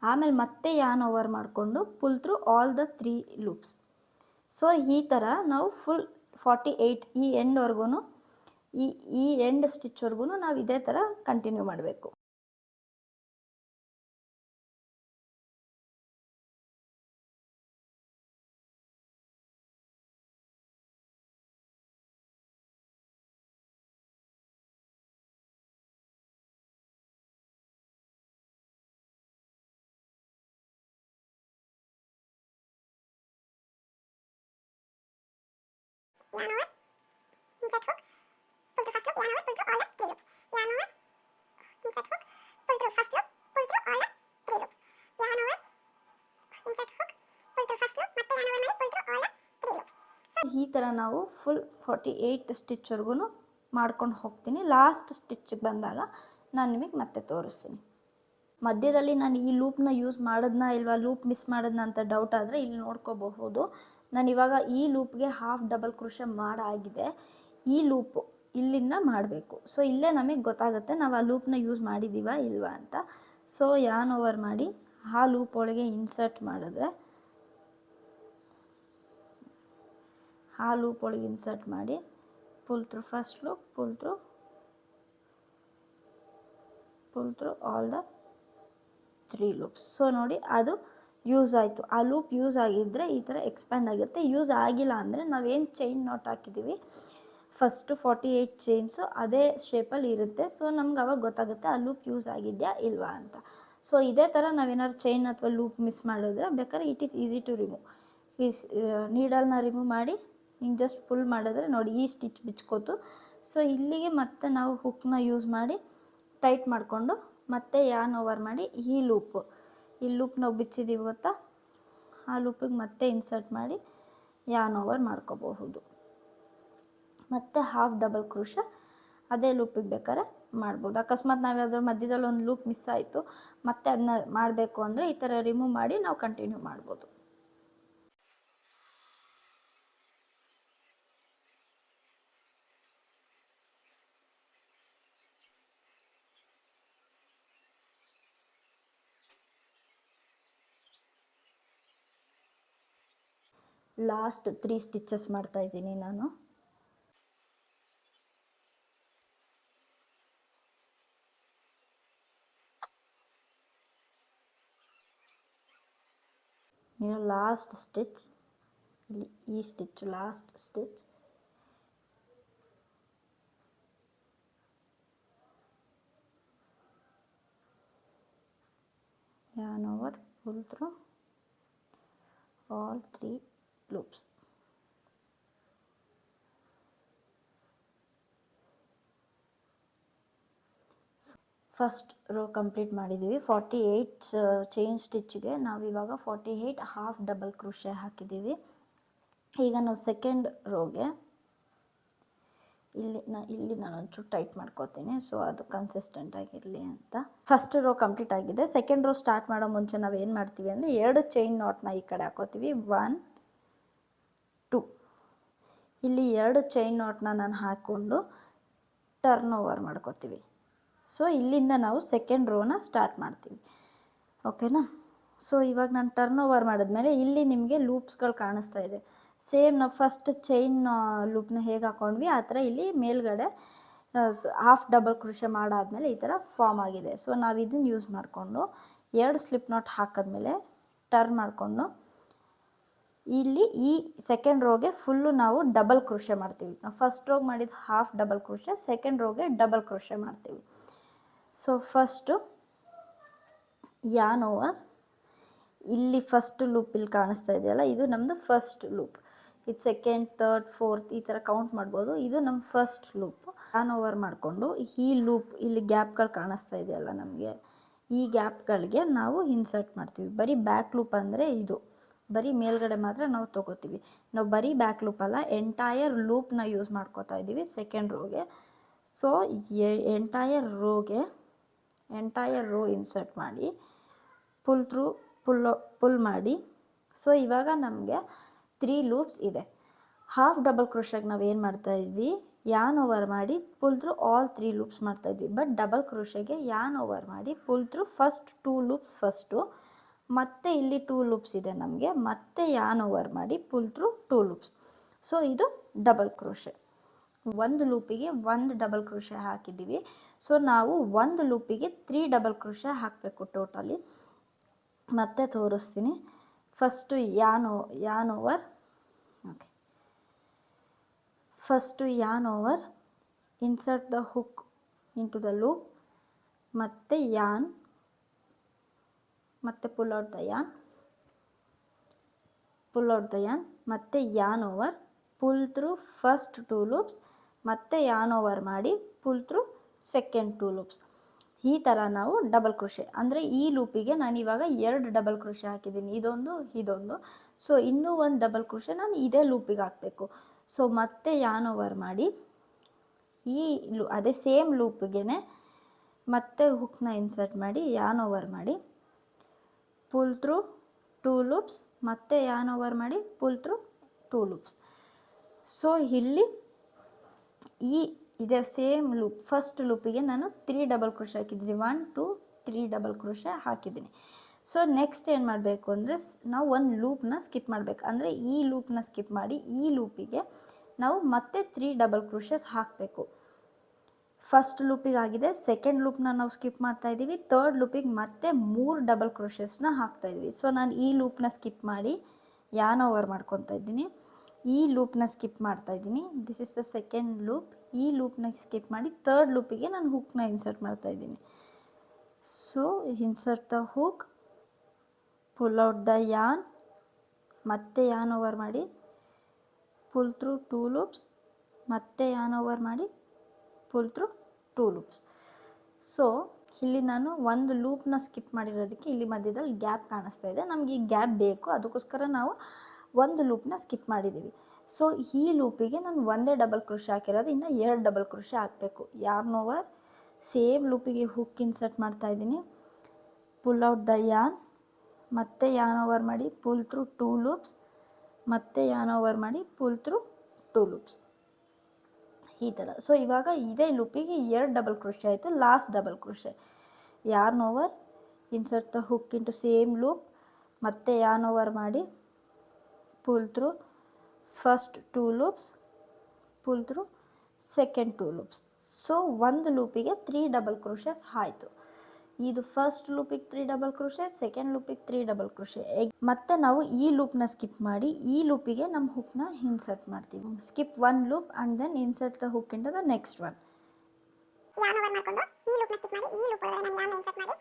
ಆಮೇಲೆ ಮತ್ತೆ ಯಾನ್ ಓವರ್ ಮಾಡಿಕೊಂಡು pull through all the 3 loops. So ಈ ಥರ ನಾವು ಫುಲ್ 48 ಈ ಎಂಡ್ವರೆಗೂ ಈ ಎಂಡ್ ಸ್ಟಿಚ್ವರೆಗೂ ನಾವು ಇದೇ ಥರ ಕಂಟಿನ್ಯೂ ಮಾಡಬೇಕು. ಈ ಥರ ನಾವು ಫುಲ್ 48 ಸ್ಟಿಚ್ವರೆಗೂ ಮಾಡ್ಕೊಂಡು ಹೋಗ್ತೀನಿ. ಲಾಸ್ಟ್ ಸ್ಟಿಚ್ಗೆ ಬಂದಾಗ ನಾನು ನಿಮಗೆ ಮತ್ತೆ ತೋರಿಸ್ತೀನಿ. ಮಧ್ಯದಲ್ಲಿ ನಾನು ಈ ಲೂಪ್ನ ಯೂಸ್ ಮಾಡಿದ್ನಾ ಇಲ್ವಾ, ಲೂಪ್ ಮಿಸ್ ಮಾಡಿದ್ನಾ ಅಂತ ಡೌಟ್ ಆದರೆ ಇಲ್ಲಿ ನೋಡ್ಕೋಬಹುದು. ನಾನು ಇವಾಗ ಈ ಲೂಪ್ಗೆ ಹಾಫ್ ಡಬಲ್ ಕ್ರೋಶೆ ಮಾಡಾಗಿದೆ. ಈ ಲೂಪು ಇಲ್ಲಿಂದ ಮಾಡಬೇಕು. ಸೊ ಇಲ್ಲೇ ನಮಗೆ ಗೊತ್ತಾಗುತ್ತೆ ನಾವು ಆ ಲೂಪ್ನ ಯೂಸ್ ಮಾಡಿದ್ದೀವಾ ಇಲ್ವಾ ಅಂತ. ಸೊ ಯಾನ್ ಓವರ್ ಮಾಡಿ ಆ ಲೂಪ್ ಒಳಗೆ ಇನ್ಸರ್ಟ್ ಮಾಡಿದ್ರೆ ಆ ಲೂಪ್ ಒಳಗೆ ಇನ್ಸರ್ಟ್ ಮಾಡಿ pull through first loop, pull through pull through all the 3 loops. So ನೋಡಿ ಅದು ಯೂಸ್ ಆಯಿತು. ಆ ಲೂಪ್ ಯೂಸ್ ಆಗಿದ್ದರೆ ಈ ಥರ ಎಕ್ಸ್ಪ್ಯಾಂಡ್ ಆಗಿರುತ್ತೆ. ಯೂಸ್ ಆಗಿಲ್ಲ ಅಂದರೆ ನಾವೇನು ಚೈನ್ ನಾಟ್ ಹಾಕಿದ್ದೀವಿ ಫಸ್ಟು 48 ಚೈನ್ಸು ಅದೇ ಶೇಪಲ್ಲಿ ಇರುತ್ತೆ. ಸೊ ನಮ್ಗೆ ಅವಾಗ ಗೊತ್ತಾಗುತ್ತೆ ಆ ಲೂಪ್ ಯೂಸ್ ಆಗಿದೆಯಾ ಇಲ್ವಾ ಅಂತ. ಸೊ ಇದೇ ಥರ ನಾವೇನಾದ್ರು ಚೈನ್ ಅಥವಾ ಲೂಪ್ ಮಿಸ್ ಮಾಡಿದ್ರೆ ಬೇಕಾದ್ರೆ it is easy to remove. ಈ ನೀಡಲ್ನ ರಿಮೂವ್ ಮಾಡಿ ಹಿಂಗೆ ಜಸ್ಟ್ ಪುಲ್ ಮಾಡಿದ್ರೆ ನೋಡಿ ಈ ಸ್ಟಿಚ್ ಬಿಚ್ಕೋತು. ಸೊ ಇಲ್ಲಿಗೆ ಮತ್ತೆ ನಾವು ಹುಕ್ನ ಯೂಸ್ ಮಾಡಿ ಟೈಟ್ ಮಾಡಿಕೊಂಡು ಮತ್ತೆ ಯಾನ್ ಓವರ್ ಮಾಡಿ ಈ ಲೂಪ್ ನಾವು ಬಿಚ್ಚಿದ್ದೀವಿ ಗೊತ್ತಾ, ಆ ಲೂಪಿಗೆ ಮತ್ತೆ ಇನ್ಸರ್ಟ್ ಮಾಡಿ ಯಾನ್ ಓವರ್ ಮಾಡ್ಕೋಬಹುದು. ಮತ್ತು ಹಾಫ್ ಡಬಲ್ ಕ್ರೋಶೆ ಅದೇ ಲೂಪಿಗೆ ಬೇಕಾದ್ರೆ ಮಾಡ್ಬೋದು. ಅಕಸ್ಮಾತ್ ನಾವು ಯಾವ್ದಾದ್ರು ಮಧ್ಯದಲ್ಲಿ ಒಂದು ಲೂಪ್ ಮಿಸ್ ಆಯಿತು ಮತ್ತೆ ಅದನ್ನ ಮಾಡಬೇಕು ಅಂದರೆ ಈ ಥರ ರಿಮೂವ್ ಮಾಡಿ ನಾವು ಕಂಟಿನ್ಯೂ ಮಾಡ್ಬೋದು. ಲಾಸ್ಟ್ 3 ಸ್ಟಿಚಸ್ ಮಾಡ್ತಾ ಇದ್ದೀನಿ ನಾನು. ಲಾಸ್ಟ್ ಸ್ಟಿಚ್ ಇಲ್ಲಿ ಈ stitch last stitch yarn over, pull through all 3 loops. First row complete ಮಾಡಿದ್ದೀವಿ. 48 ಚೈನ್ ಸ್ಟಿಚ್ಗೆ ನಾವಿವಾಗ 48 ಹಾಫ್ ಡಬಲ್ ಕ್ರೋಶೆ ಹಾಕಿದ್ದೀವಿ. ಈಗ ನಾವು ಸೆಕೆಂಡ್ ರೋಗೆ ಇಲ್ಲಿ ನಾನು ಒಂಚೂರು ಟೈಟ್ ಮಾಡ್ಕೋತೀನಿ ಸೊ ಅದು ಕನ್ಸಿಸ್ಟೆಂಟ್ ಆಗಿರಲಿ ಅಂತ. ಫಸ್ಟ್ ರೋ ಕಂಪ್ಲೀಟ್ ಆಗಿದೆ. ಸೆಕೆಂಡ್ ರೋ ಸ್ಟಾರ್ಟ್ ಮಾಡೋ ಮುಂಚೆ ನಾವು ಏನು ಮಾಡ್ತೀವಿ ಅಂದರೆ 2 ಚೈನ್ ನಾಟ್ನ ಈ ಕಡೆ ಹಾಕೋತೀವಿ. 1 2 ಇಲ್ಲಿ 2 ಚೈನ್ ನಾಟ್ನ ನಾನು ಹಾಕ್ಕೊಂಡು ಟರ್ನ್ ಓವರ್ ಮಾಡ್ಕೋತೀವಿ. ಸೊ ಇಲ್ಲಿಂದ ನಾವು ಸೆಕೆಂಡ್ ರೋನ ಸ್ಟಾರ್ಟ್ ಮಾಡ್ತೀವಿ. ಓಕೆನಾ. ಸೊ ಇವಾಗ ನಾನು ಟರ್ನ್ ಓವರ್ ಮಾಡಿದ್ಮೇಲೆ ಇಲ್ಲಿ ನಿಮಗೆ ಲೂಪ್ಸ್ಗಳು ಕಾಣಿಸ್ತಾ ಇದೆ. ಸೇಮ್ ನಾವು ಫಸ್ಟ್ ಚೈನ್ ಲೂಪ್ನ ಹೇಗೆ ಹಾಕೊಂಡ್ವಿ ಆ ಥರ ಇಲ್ಲಿ ಮೇಲ್ಗಡೆ ಹಾಫ್ ಡಬಲ್ ಕ್ರೋಶೆ ಮಾಡಾದ್ಮೇಲೆ ಈ ಥರ ಫಾರ್ಮ್ ಆಗಿದೆ. ಸೊ ನಾವು ಇದನ್ನು ಯೂಸ್ ಮಾಡಿಕೊಂಡು 2 ಸ್ಲಿಪ್ ನಾಟ್ ಹಾಕಿದ್ಮೇಲೆ ಟರ್ನ್ ಮಾಡಿಕೊಂಡು ಇಲ್ಲಿ ಈ ಸೆಕೆಂಡ್ ರೋಗೆ ಫುಲ್ಲು ನಾವು ಡಬಲ್ ಕ್ರೋಶೆ ಮಾಡ್ತೀವಿ. ನಾವು ಫಸ್ಟ್ ರೋಗೆ ಮಾಡಿದ ಹಾಫ್ ಡಬಲ್ ಕ್ರೋಶೆ, ಸೆಕೆಂಡ್ ರೋಗೆ ಡಬಲ್ ಕ್ರೋಶೆ ಮಾಡ್ತೀವಿ. ಸೊ ಫಸ್ಟು ಯಾನ್ ಓವರ್, ಇಲ್ಲಿ ಫಸ್ಟ್ ಲೂಪ್ ಇಲ್ಲಿ ಕಾಣಿಸ್ತಾ ಇದೆಯಲ್ಲ ಇದು ನಮ್ಮದು ಫಸ್ಟ್ ಲೂಪ್. ಇದು ಸೆಕೆಂಡ್, ಥರ್ಡ್, ಫೋರ್ತ್ ಈ ಥರ ಕೌಂಟ್ ಮಾಡ್ಬೋದು. ಇದು ನಮ್ಮ ಫಸ್ಟ್ ಲೂಪ್. ಯಾನ್ ಓವರ್ ಮಾಡಿಕೊಂಡು ಈ ಲೂಪ್ ಇಲ್ಲಿ ಗ್ಯಾಪ್ಗಳು ಕಾಣಿಸ್ತಾ ಇದೆಯಲ್ಲ ನಮಗೆ, ಈ ಗ್ಯಾಪ್ಗಳಿಗೆ ನಾವು ಇನ್ಸರ್ಟ್ ಮಾಡ್ತೀವಿ. ಬರೀ ಬ್ಯಾಕ್ ಲೂಪ್ ಅಂದರೆ ಇದು ಬರೀ ಮೇಲ್ಗಡೆ ಮಾತ್ರ ನಾವು ತೊಗೋತೀವಿ. ನಾವು ಬರೀ ಬ್ಯಾಕ್ ಲೂಪ್ ಅಲ್ಲ, ಎಂಟೈರ್ ಲೂಪ್ನ ಯೂಸ್ ಮಾಡ್ಕೋತಾ ಇದ್ದೀವಿ ಸೆಕೆಂಡ್ ರೋಗೆ. ಸೊ ಎಂಟೈರ್ ರೋ ಇನ್ಸರ್ಟ್ ಮಾಡಿ ಪುಲ್ ಮಾಡಿ. ಸೊ ಇವಾಗ ನಮಗೆ 3 ಲೂಪ್ಸ್ ಇದೆ. ಹಾಫ್ ಡಬಲ್ ಕ್ರೋಶೆಗೆ ನಾವು ಏನು ಮಾಡ್ತಾಯಿದ್ವಿ, ಯಾನ್ ಓವರ್ ಮಾಡಿ ಪುಲ್ ಥ್ರೂ ಆಲ್ 3 ಲೂಪ್ಸ್ ಮಾಡ್ತಾಯಿದ್ವಿ. ಬಟ್ ಡಬಲ್ ಕ್ರೋಶೆಗೆ ಯಾನ್ ಓವರ್ ಮಾಡಿ pull through first 2 loops first, ಮತ್ತು ಇಲ್ಲಿ 2 ಲೂಪ್ಸ್ ಇದೆ ನಮಗೆ, ಮತ್ತೆ ಯಾನ್ ಓವರ್ ಮಾಡಿ ಪುಲ್ ಥ್ರೂ 2 ಲೂಪ್ಸ್. ಸೊ ಇದು ಡಬಲ್ ಕ್ರೋಶೆ. ಒಂದು ಲೂಪಿಗೆ 1 ಡಬಲ್ ಕ್ರೋಶೆ ಹಾಕಿದ್ದೀವಿ. ಸೊ ನಾವು ಒಂದು ಲೂಪಿಗೆ 3 ಡಬಲ್ ಕ್ರೋಶೆ ಹಾಕಬೇಕು ಟೋಟಲಿ. ಮತ್ತೆ ತೋರಿಸ್ತೀನಿ. First yarn over, okay, first yarn over, insert the hook into the loop, ಮತ್ತೆ ಯಾನ್, ಮತ್ತೆ ಪುಲ್ ಔಟ್ ದ ಯಾನ್, ಮತ್ತೆ yarn over, pull through first 2 loops, ಮತ್ತೆ ಯಾನ್ ಓವರ್ ಮಾಡಿ ಪುಲ್ ಥ್ರೂ ಸೆಕೆಂಡ್ 2 ಲೂಪ್ಸ್. ಈ ಥರ ನಾವು ಡಬಲ್ ಕ್ರೋಶೆ ಅಂದರೆ ಈ ಲೂಪಿಗೆ ನಾನು ಇವಾಗ 2 ಡಬಲ್ ಕ್ರೋಶೆ ಹಾಕಿದ್ದೀನಿ, ಇದೊಂದು. ಸೊ ಇನ್ನೂ ಒಂದು ಡಬಲ್ ಕ್ರೋಶೆ ನಾನು ಇದೇ ಲೂಪಿಗೆ ಹಾಕಬೇಕು. ಸೊ ಮತ್ತೆ ಯಾನ್ ಓವರ್ ಮಾಡಿ ಅದೇ ಸೇಮ್ ಲೂಪಿಗೆ ಮತ್ತೆ ಹುಕ್ನ ಇನ್ಸರ್ಟ್ ಮಾಡಿ ಯಾನ್ ಓವರ್ ಮಾಡಿ ಪುಲ್ ಥ್ರೂ 2 ಲೂಪ್ಸ್, ಮತ್ತೆ ಯಾನ್ ಓವರ್ ಮಾಡಿ ಪುಲ್ ಥ್ರೂ 2 ಲೂಪ್ಸ್. ಸೊ ಇಲ್ಲಿ ಇದೇ ಸೇಮ್ ಲೂಪ್ ಫಸ್ಟ್ ಲೂಪಿಗೆ ನಾನು 3 ಡಬಲ್ ಕ್ರೋಶೆ ಹಾಕಿದ್ದೀನಿ. 1 2 3 ಡಬಲ್ ಕ್ರೋಶೆ ಹಾಕಿದ್ದೀನಿ. ಸೊ ನೆಕ್ಸ್ಟ್ ಏನು ಮಾಡಬೇಕು ಅಂದರೆ ನಾವು ಒಂದು ಲೂಪ್ನ ಸ್ಕಿಪ್ ಮಾಡಬೇಕು. ಅಂದರೆ ಈ ಲೂಪ್ನ ಸ್ಕಿಪ್ ಮಾಡಿ ಈ ಲೂಪಿಗೆ ನಾವು ಮತ್ತೆ 3 ಡಬಲ್ ಕ್ರೋಶೆಸ್ ಹಾಕಬೇಕು. ಫಸ್ಟ್ ಲೂಪಿಗೆ ಆಗಿದೆ. ಸೆಕೆಂಡ್ ಲೂಪ್ನ ನಾವು ಸ್ಕಿಪ್ ಮಾಡ್ತಾ ಇದ್ದೀವಿ. ಥರ್ಡ್ ಲೂಪಿಗೆ ಮತ್ತೆ 3 ಡಬಲ್ ಕ್ರೋಶಸ್ನ ಹಾಕ್ತಾ ಇದ್ವಿ. ಸೊ ನಾನು ಈ ಲೂಪ್ನ ಸ್ಕಿಪ್ ಮಾಡಿ ಯಾನ್ ಓವರ್ ಮಾಡ್ಕೊತಾ ಇದ್ದೀನಿ. ಈ ಲೂಪ್ನ ಸ್ಕಿಪ್ ಮಾಡ್ತಾ ಇದ್ದೀನಿ. This is the second loop. ಈ ಲೂಪ್ನ ಸ್ಕಿಪ್ ಮಾಡಿ ಥರ್ಡ್ ಲೂಪಿಗೆ ನಾನು ಹುಕ್ನ ಇನ್ಸರ್ಟ್ ಮಾಡ್ತಾ ಇದ್ದೀನಿ. So insert the hook, full out the yarn, ಮತ್ತೆ ಯಾನ್ ಓವರ್ ಮಾಡಿ ಪುಲ್ ಥ್ರೂ 2 ಲೂಪ್ಸ್, ಮತ್ತೆ ಯಾನ್ ಓವರ್ ಮಾಡಿ ಪುಲ್ ಥ್ರೂ 2 ಲೂಪ್ಸ್. ಸೊ ಇಲ್ಲಿ ನಾನು ಒಂದು ಲೂಪ್ನ ಸ್ಕಿಪ್ ಮಾಡಿರೋದಕ್ಕೆ ಇಲ್ಲಿ ಮಧ್ಯದಲ್ಲಿ ಗ್ಯಾಪ್ ಕಾಣಿಸ್ತಾ ಇದೆ. ನಮಗೆ ಈ ಗ್ಯಾಪ್ ಬೇಕು, ಅದಕ್ಕೋಸ್ಕರ ನಾವು ಒಂದು ಲೂಪ್ನ ಸ್ಕಿಪ್ ಮಾಡಿದ್ದೀವಿ. ಸೊ ಈ ಲೂಪಿಗೆ ನಾನು ಒಂದೇ ಡಬಲ್ ಕ್ರೋಶೆ ಹಾಕಿರೋದು, ಇನ್ನು 2 ಡಬಲ್ ಕ್ರೋಶೆ ಹಾಕಬೇಕು. ಯಾರ್ನ್ ಓವರ್, ಸೇಮ್ ಲೂಪಿಗೆ ಹುಕ್ ಇನ್ಸರ್ಟ್ ಮಾಡ್ತಾ ಇದ್ದೀನಿ, ಪುಲ್ ಔಟ್ ದ ಯಾನ್, ಮತ್ತೆ ಯಾನ್ ಓವರ್ ಮಾಡಿ ಪುಲ್ ಥ್ರೂ 2 ಲೂಪ್ಸ್, ಮತ್ತೆ ಯಾನ್ ಓವರ್ ಮಾಡಿ ಪುಲ್ ಥ್ರೂ 2 ಲೂಪ್ಸ್, ಈ ಥರ. ಸೊ ಇವಾಗ ಇದೇ ಲೂಪಿಗೆ 2 ಡಬಲ್ ಕ್ರೋಶೆ ಆಯಿತು. Last double crochet, yarn over, insert the hook into same loop, ಮತ್ತೆ ಯಾನ್ ಓವರ್ ಮಾಡಿ pull through first 2 loops, pull through second 2 loops. So ಒಂದು ಲೂಪಿಗೆ 3 ಡಬಲ್ ಕ್ರೋಶಸ್ ಆಯಿತು. ಇದು ಫಸ್ಟ್ ಲೂಪಿಗೆ 3 ಡಬಲ್ ಕ್ರೋಶೆ, ಸೆಕೆಂಡ್ ಲೂಪಿಗೆ 3 ಡಬಲ್ ಕ್ರೋಶೆ. ಮತ್ತೆ ನಾವು ಈ ಲೂಪ್ನ ಸ್ಕಿಪ್ ಮಾಡಿ ಈ ಲೂಪಿಗೆ ನಮ್ಮ ಹುಕ್ನ ಇನ್ಸರ್ಟ್ ಮಾಡ್ತೀವಿ. Skip 1 loop and then insert the hook into the next one. ಯಾನ್ ಓವರ್ ಮಾಡ್ಕೊಂಡು ಈ ಲೂಪ್ನ ಸ್ಕಿಪ್ ಮಾಡಿ ಈ ಲೂಪ್ ಒಳಗಡೆ ನಾನು ಯಾನ್ ಇನ್ಸರ್ಟ್ ಮಾಡಿ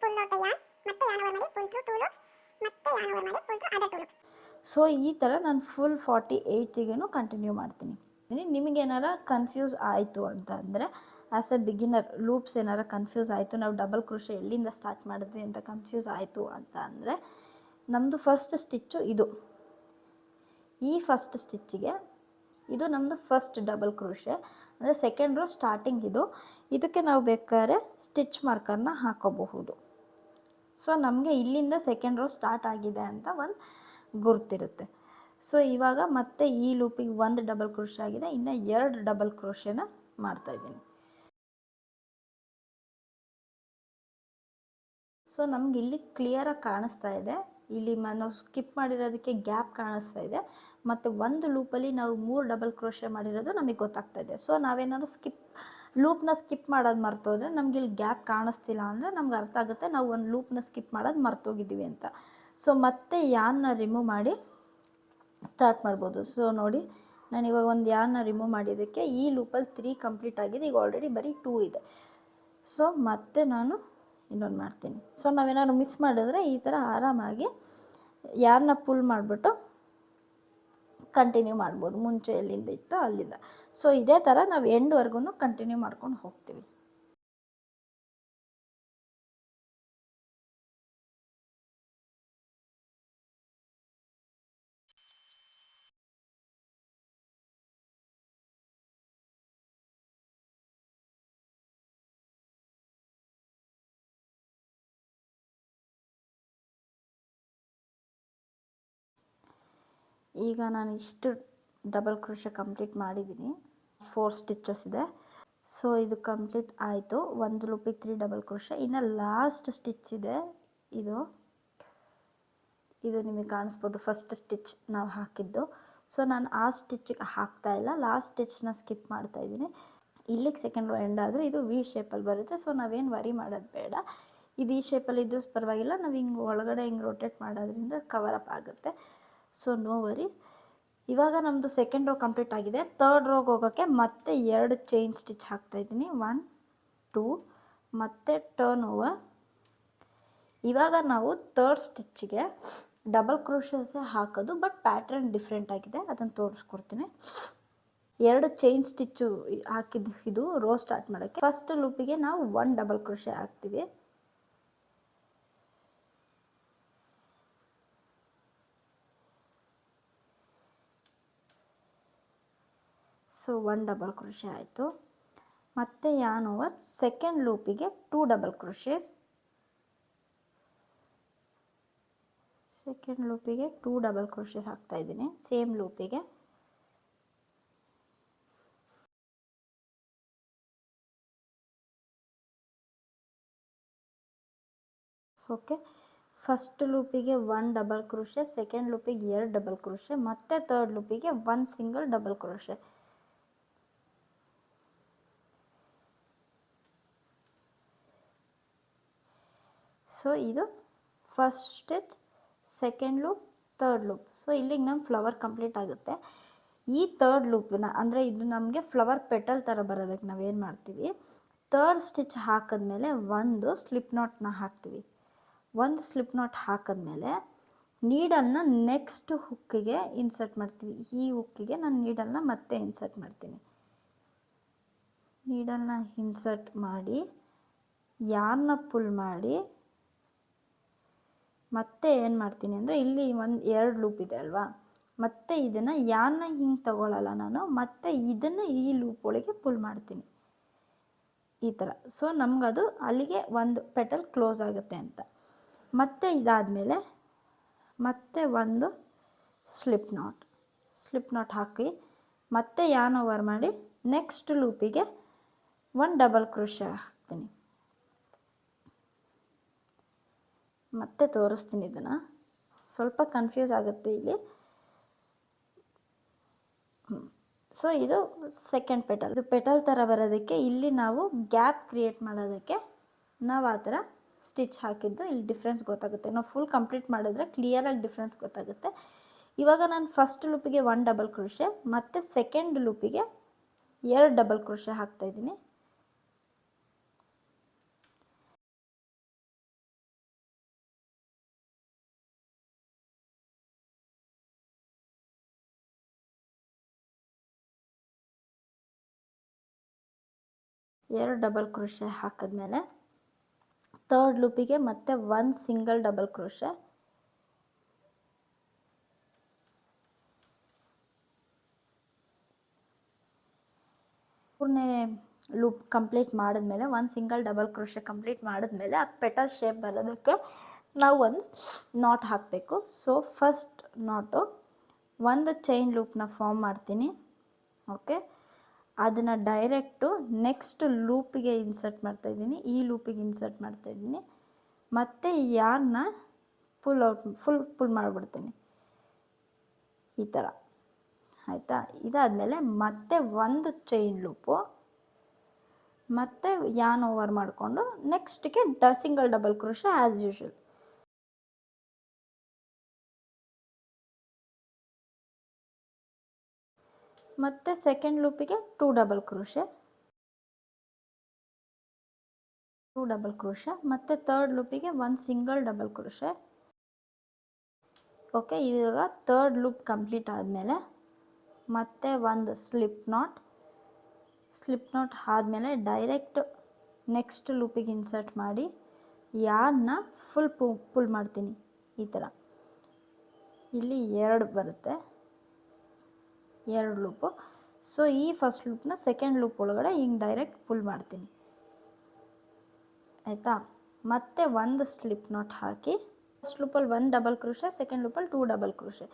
ಪುಲ್ ಔಟ್ ದ ಯಾನ್, ಮತ್ತೆ ಯಾನ್ ಓವರ್ ಮಾಡಿ ಪುಲ್ ಥ್ರೂ 2 ಲೂಪ್ಸ್, ಮತ್ತೆ ಯಾನ್ ಓವರ್ ಮಾಡಿ pull through other 2 loops. So ಈ ಥರ ನಾನು ಫುಲ್ 48ಗೂ ಕಂಟಿನ್ಯೂ ಮಾಡ್ತೀನಿ. ನಿಮಗೇನಾರ ಕನ್ಫ್ಯೂಸ್ ಆಯಿತು ಅಂತ ಅಂದರೆ, ಆ್ಯಸ್ ಎ ಬಿಗಿನರ್ ಲೂಪ್ಸ್ ಏನಾರ ಕನ್ಫ್ಯೂಸ್ ಆಯಿತು, ನಾವು ಡಬಲ್ ಕ್ರೋಶೆ ಎಲ್ಲಿಂದ ಸ್ಟಾರ್ಟ್ ಮಾಡಿದ್ವಿ ಅಂತ ಕನ್ಫ್ಯೂಸ್ ಆಯಿತು ಅಂತ ಅಂದರೆ, ನಮ್ಮದು ಫಸ್ಟ್ ಸ್ಟಿಚ್ಚು ಇದು. ಈ ಫಸ್ಟ್ ಸ್ಟಿಚ್ಚಿಗೆ ಇದು ನಮ್ಮದು ಫಸ್ಟ್ ಡಬಲ್ ಕ್ರೋಶೆ, ಅಂದರೆ ಸೆಕೆಂಡ್ ರೋ ಸ್ಟಾರ್ಟಿಂಗ್ ಇದು. ಇದಕ್ಕೆ ನಾವು ಬೇಕಾದ್ರೆ ಸ್ಟಿಚ್ ಮಾರ್ಕರ್ನ ಹಾಕೋಬಹುದು. ಸೊ ನಮಗೆ ಇಲ್ಲಿಂದ ಸೆಕೆಂಡ್ ರೋ ಸ್ಟಾರ್ಟ್ ಆಗಿದೆ ಅಂತ ಒಂದು ಗುರ್ತಿರುತ್ತೆ. ಸೊ ಇವಾಗ ಮತ್ತೆ ಈ ಲೂಪಿಗೆ 1 ಡಬಲ್ ಕ್ರೋಶೆ ಆಗಿದೆ, ಇನ್ನು 2 ಡಬಲ್ ಕ್ರೋಶೆನ ಮಾಡ್ತಾ ಇದ್ದೀನಿ. ಸೊ ನಮ್ಗೆ ಇಲ್ಲಿ ಕ್ಲಿಯರಾಗಿ ಕಾಣಿಸ್ತಾ ಇದೆ. ಇಲ್ಲಿ ನಾವು ಸ್ಕಿಪ್ ಮಾಡಿರೋದಕ್ಕೆ ಗ್ಯಾಪ್ ಕಾಣಿಸ್ತಾ ಇದೆ, ಮತ್ತು ಒಂದು ಲೂಪಲ್ಲಿ ನಾವು 3 ಡಬಲ್ ಕ್ರೋಶೆ ಮಾಡಿರೋದು ನಮಗೆ ಗೊತ್ತಾಗ್ತಾ ಇದೆ. ಸೊ ನಾವೇನಾದ್ರು ಲೂಪ್ನ ಸ್ಕಿಪ್ ಮಾಡೋದು ಮರ್ತೋದ್ರೆ, ನಮ್ಗೆ ಇಲ್ಲಿ ಗ್ಯಾಪ್ ಕಾಣಿಸ್ತಿಲ್ಲ ಅಂದರೆ ನಮ್ಗೆ ಅರ್ಥ ಆಗುತ್ತೆ ನಾವು ಒಂದು ಲೂಪ್ನ ಸ್ಕಿಪ್ ಮಾಡೋದು ಮರ್ತೋಗಿದ್ದೀವಿ ಅಂತ. ಸೊ ಮತ್ತೆ ಯಾನ್ನ ರಿಮೂವ್ ಮಾಡಿ ಸ್ಟಾರ್ಟ್ ಮಾಡ್ಬೋದು. ಸೊ ನೋಡಿ, ನಾನು ಇವಾಗ ಒಂದು ಯಾನ್ನ ರಿಮೂವ್ ಮಾಡಿದ್ದಕ್ಕೆ ಈ ಲೂಪಲ್ಲಿ 3 ಕಂಪ್ಲೀಟ್ ಆಗಿದೆ, ಈಗ ಆಲ್ರೆಡಿ ಬರೀ 2 ಇದೆ. ಸೊ ಮತ್ತೆ ನಾನು ಇನ್ನೊಂದು ಮಾಡ್ತೀನಿ. ಸೊ ನಾವೇನಾದ್ರು ಮಿಸ್ ಮಾಡಿದ್ರೆ ಈ ಥರ ಆರಾಮಾಗಿ ಯಾರನ್ನ ಪುಲ್ ಮಾಡಿಬಿಟ್ಟು ಕಂಟಿನ್ಯೂ ಮಾಡ್ಬೋದು, ಮುಂಚೆ ಎಲ್ಲಿಂದ ಇತ್ತೋ ಅಲ್ಲಿಂದ. ಸೊ ಇದೇ ಥರ ನಾವು ಎಂಡ್ವರೆಗೂ ಕಂಟಿನ್ಯೂ ಮಾಡ್ಕೊಂಡು ಹೋಗ್ತೀವಿ. ಈಗ ನಾನು ಇಷ್ಟು ಡಬಲ್ ಕ್ರೋಶೆ ಕಂಪ್ಲೀಟ್ ಮಾಡಿದ್ದೀನಿ. 4 ಸ್ಟಿಚಸ್ ಇದೆ. ಸೊ ಇದು ಕಂಪ್ಲೀಟ್ ಆಯಿತು. ಒಂದು ಲೂಪಿಗೆ 3 ಡಬಲ್ ಕ್ರೋಶೆ. ಇನ್ನು ಲಾಸ್ಟ್ ಸ್ಟಿಚ್ ಇದೆ, ಇದು ನಿಮಗೆ ಕಾಣಿಸ್ಬೋದು, ಫಸ್ಟ್ ಸ್ಟಿಚ್ ನಾವು ಹಾಕಿದ್ದು. ಸೊ ನಾನು ಆ ಸ್ಟಿಚ್ಗೆ ಹಾಕ್ತಾ ಇಲ್ಲ, ಲಾಸ್ಟ್ ಸ್ಟಿಚ್ನ ಸ್ಕಿಪ್ ಮಾಡ್ತಾ ಇದ್ದೀನಿ. ಇಲ್ಲಿಗೆ ಸೆಕೆಂಡ್ ರೋ ಎಂಡ್ ಆದರೆ ಇದು ವಿ ಶೇಪಲ್ಲಿ ಬರುತ್ತೆ. ಸೊ ನಾವೇನು ವರಿ ಮಾಡೋದು ಬೇಡ. ಇದು ಈ ಶೇಪಲ್ಲಿ ಇದ್ದು ಪರವಾಗಿಲ್ಲ, ನಾವು ಹಿಂಗೆ ಒಳಗಡೆ ಹಿಂಗೆ ರೊಟೇಟ್ ಮಾಡೋದ್ರಿಂದ ಕವರ್ ಅಪ್ ಆಗುತ್ತೆ. So no worries. ಇವಾಗ ನಮ್ಮದು ಸೆಕೆಂಡ್ ರೋ ಕಂಪ್ಲೀಟ್ ಆಗಿದೆ. ಥರ್ಡ್ ರೋಗೆ ಹೋಗೋಕ್ಕೆ ಮತ್ತೆ 2 ಚೈನ್ ಸ್ಟಿಚ್ ಹಾಕ್ತಾಯಿದ್ದೀನಿ. 1 2 ಮತ್ತೆ ಟರ್ನ್ ಓವರ್. ಇವಾಗ ನಾವು ಥರ್ಡ್ ಸ್ಟಿಚ್ಚಿಗೆ ಡಬಲ್ ಕ್ರೋಶಸೇ ಹಾಕೋದು, ಬಟ್ ಪ್ಯಾಟ್ರನ್ ಡಿಫ್ರೆಂಟ್ ಆಗಿದೆ, ಅದನ್ನು ತೋರಿಸ್ಕೊಡ್ತೀನಿ. 2 ಚೈನ್ ಸ್ಟಿಚ್ಚು ಹಾಕಿದ್ದು ಇದು ರೋ ಸ್ಟಾರ್ಟ್ ಮಾಡೋಕ್ಕೆ. ಫಸ್ಟ್ ಲೂಪಿಗೆ ನಾವು 1 ಡಬಲ್ ಕ್ರೋಶೆ ಹಾಕ್ತೀವಿ. ಸೊ 1 ಡಬಲ್ ಕ್ರೋಶೆ ಆಯಿತು. ಮತ್ತು ಯಾನ್ ಓವರ್ ಸೆಕೆಂಡ್ ಲೂಪಿಗೆ 2 ಡಬಲ್ ಕ್ರೋಶೆಸ್. ಸೆಕೆಂಡ್ ಲೂಪಿಗೆ 2 ಡಬಲ್ ಕ್ರೋಶೆಸ್ ಹಾಕ್ತಾಯಿದ್ದೀನಿ ಸೇಮ್ ಲೂಪಿಗೆ. ಓಕೆ, ಫಸ್ಟ್ ಲೂಪಿಗೆ 1 ಡಬಲ್ ಕ್ರೋಶೆ, ಸೆಕೆಂಡ್ ಲೂಪಿಗೆ 2 ಡಬಲ್ ಕ್ರೋಶೆ, ಮತ್ತು ಥರ್ಡ್ ಲೂಪಿಗೆ 1 ಸಿಂಗಲ್ ಡಬಲ್ ಕ್ರೋಶೆ. ಸೊ ಇದು first stitch, second loop, third loop. So ಇಲ್ಲಿಗೆ ನಮ್ಮ ಫ್ಲವರ್ ಕಂಪ್ಲೀಟ್ ಆಗುತ್ತೆ. ಈ ಥರ್ಡ್ ಲೂಪನ್ನ ಅಂದರೆ ಇದು ನಮಗೆ ಫ್ಲವರ್ ಪೆಟಲ್ ಥರ ಬರೋದಕ್ಕೆ ನಾವೇನು ಮಾಡ್ತೀವಿ, ಥರ್ಡ್ ಸ್ಟಿಚ್ ಹಾಕಿದ್ಮೇಲೆ ಒಂದು ಸ್ಲಿಪ್ ನಾಟ್ನ ಹಾಕ್ತೀವಿ. ಒಂದು ಸ್ಲಿಪ್ ನಾಟ್ ಹಾಕಿದ್ಮೇಲೆ ನೀಡಲ್ನ ನೆಕ್ಸ್ಟ್ ಹುಕ್ಕಿಗೆ ಇನ್ಸರ್ಟ್ ಮಾಡ್ತೀವಿ. ಈ ಹುಕ್ಕಿಗೆ ನಾನು ನೀಡಲ್ನ ಮತ್ತೆ ಇನ್ಸರ್ಟ್ ಮಾಡ್ತೀನಿ. ನೀಡಲ್ನ ಇನ್ಸರ್ಟ್ ಮಾಡಿ ಯಾರ್ನ ಪುಲ್ ಮಾಡಿ ಮತ್ತೆ ಏನು ಮಾಡ್ತೀನಿ ಅಂದರೆ ಇಲ್ಲಿ ಒಂದು 2 ಲೂಪ್ ಇದೆ ಅಲ್ವಾ, ಮತ್ತೆ ಇದನ್ನು ಯಾರ್ನ ಹಿಂಗೆ ತಗೊಳ್ಳಲ್ಲ ನಾನು, ಮತ್ತೆ ಇದನ್ನು ಈ ಲೂಪ್ ಒಳಗೆ ಪುಲ್ ಮಾಡ್ತೀನಿ ಈ ಥರ. ಸೊ ನಮಗದು ಅಲ್ಲಿಗೆ ಒಂದು ಪೆಟಲ್ ಕ್ಲೋಸ್ ಆಗುತ್ತೆ ಅಂತ. ಮತ್ತೆ ಇದಾದಮೇಲೆ ಮತ್ತೆ ಒಂದು ಸ್ಲಿಪ್ ನಾಟ್ ಹಾಕಿ ಮತ್ತೆ ಯಾರ್ನ್ ಓವರ್ ಮಾಡಿ ನೆಕ್ಸ್ಟ್ ಲೂಪಿಗೆ ಒಂದು ಡಬಲ್ ಕ್ರೋಶೆ ಹಾಕ್ತೀನಿ. ಮತ್ತೆ ತೋರಿಸ್ತೀನಿ, ಇದನ್ನು ಸ್ವಲ್ಪ ಕನ್ಫ್ಯೂಸ್ ಆಗುತ್ತೆ ಇಲ್ಲಿ. ಸೊ ಇದು ಸೆಕೆಂಡ್ ಪೆಟಲ್. ಇದು ಪೆಟಲ್ ಥರ ಬರೋದಕ್ಕೆ ಇಲ್ಲಿ ನಾವು ಗ್ಯಾಪ್ ಕ್ರಿಯೇಟ್ ಮಾಡೋದಕ್ಕೆ ನಾವು ಆ ಥರ ಸ್ಟಿಚ್ ಹಾಕಿದ್ದು ಇಲ್ಲಿ ಡಿಫ್ರೆನ್ಸ್ ಗೊತ್ತಾಗುತ್ತೆ. ನಾವು ಫುಲ್ ಕಂಪ್ಲೀಟ್ ಮಾಡಿದ್ರೆ ಕ್ಲಿಯರಾಗಿ ಡಿಫ್ರೆನ್ಸ್ ಗೊತ್ತಾಗುತ್ತೆ. ಇವಾಗ ನಾನು ಫಸ್ಟ್ ಲೂಪಿಗೆ 1 ಡಬಲ್ ಕ್ರೋಶೆ ಮತ್ತು ಸೆಕೆಂಡ್ ಲೂಪಿಗೆ 2 ಡಬಲ್ ಕ್ರೋಶೆ ಹಾಕ್ತಾಯಿದ್ದೀನಿ. ಎರಡು ಡಬಲ್ ಕ್ರೋಶೆ ಹಾಕಿದ್ಮೇಲೆ ಥರ್ಡ್ ಲೂಪಿಗೆ ಮತ್ತೆ 1 ಸಿಂಗಲ್ ಡಬಲ್ ಕ್ರೋಶೆ, ಮೂರನೇ ಲೂಪ್ ಕಂಪ್ಲೀಟ್ ಮಾಡಿದ್ಮೇಲೆ 1 ಸಿಂಗಲ್ ಡಬಲ್ ಕ್ರೋಶೆ ಕಂಪ್ಲೀಟ್ ಮಾಡಿದ್ಮೇಲೆ ಆ ಪೆಟಲ್ ಶೇಪ್ ಬರೋದಕ್ಕೆ ನಾವು ಒಂದು ನಾಟ್ ಹಾಕಬೇಕು. ಸೊ ಫಸ್ಟ್ ನಾಟು ಒಂದು ಚೈನ್ ಲೂಪ್ನ ಫಾರ್ಮ್ ಮಾಡ್ತೀನಿ. ಓಕೆ, ಅದನ್ನು ಡೈರೆಕ್ಟು ನೆಕ್ಸ್ಟ್ ಲೂಪಿಗೆ ಇನ್ಸರ್ಟ್ ಮಾಡ್ತಾಯಿದ್ದೀನಿ, ಈ ಲೂಪಿಗೆ ಇನ್ಸರ್ಟ್ ಮಾಡ್ತಾಯಿದ್ದೀನಿ. ಮತ್ತು ಯಾರ್ನ ಫುಲ್ ಮಾಡಿಬಿಡ್ತೀನಿ ಈ ಥರ, ಆಯಿತಾ. ಇದಾದಮೇಲೆ ಮತ್ತೆ ಒಂದು ಚೈನ್ ಲೂಪು ಮತ್ತು ಯಾನ್ ಓವರ್ ಮಾಡಿಕೊಂಡು ನೆಕ್ಸ್ಟ್ಗೆ single double crochet as usual. ಮತ್ತು ಸೆಕೆಂಡ್ ಲೂಪಿಗೆ 2 ಡಬಲ್ ಕ್ರೋಶೆ ಮತ್ತು ಥರ್ಡ್ ಲೂಪಿಗೆ 1 ಸಿಂಗಲ್ ಡಬಲ್ ಕ್ರೋಶೆ. ಓಕೆ, ಇವಾಗ ಥರ್ಡ್ ಲೂಪ್ ಕಂಪ್ಲೀಟ್ ಆದಮೇಲೆ ಮತ್ತೆ ಒಂದು ಸ್ಲಿಪ್ ನಾಟ್ ಆದಮೇಲೆ ಡೈರೆಕ್ಟ್ ನೆಕ್ಸ್ಟ್ ಲೂಪಿಗೆ ಇನ್ಸರ್ಟ್ ಮಾಡಿ ಯಾರ್ನ ಫುಲ್ ಪುಲ್ ಮಾಡ್ತೀನಿ ಈ ಥರ. ಇಲ್ಲಿ 2 ಬರುತ್ತೆ, 2 ಲೂಪು. ಸೊ ಈ ಫಸ್ಟ್ ಲೂಪ್ನ ಸೆಕೆಂಡ್ ಲೂಪ್ ಒಳಗಡೆ ಹಿಂಗೆ ಡೈರೆಕ್ಟ್ ಪುಲ್ ಮಾಡ್ತೀನಿ, ಆಯಿತಾ. ಮತ್ತೆ ಒಂದು ಸ್ಲಿಪ್ ನಾಟ್ ಹಾಕಿ ಫಸ್ಟ್ ಲೂಪಲ್ಲಿ 1 ಡಬಲ್ ಕ್ರೋಶೆ, ಸೆಕೆಂಡ್ ಲೂಪಲ್ಲಿ 2 ಡಬಲ್ ಕ್ರೋಶೆ.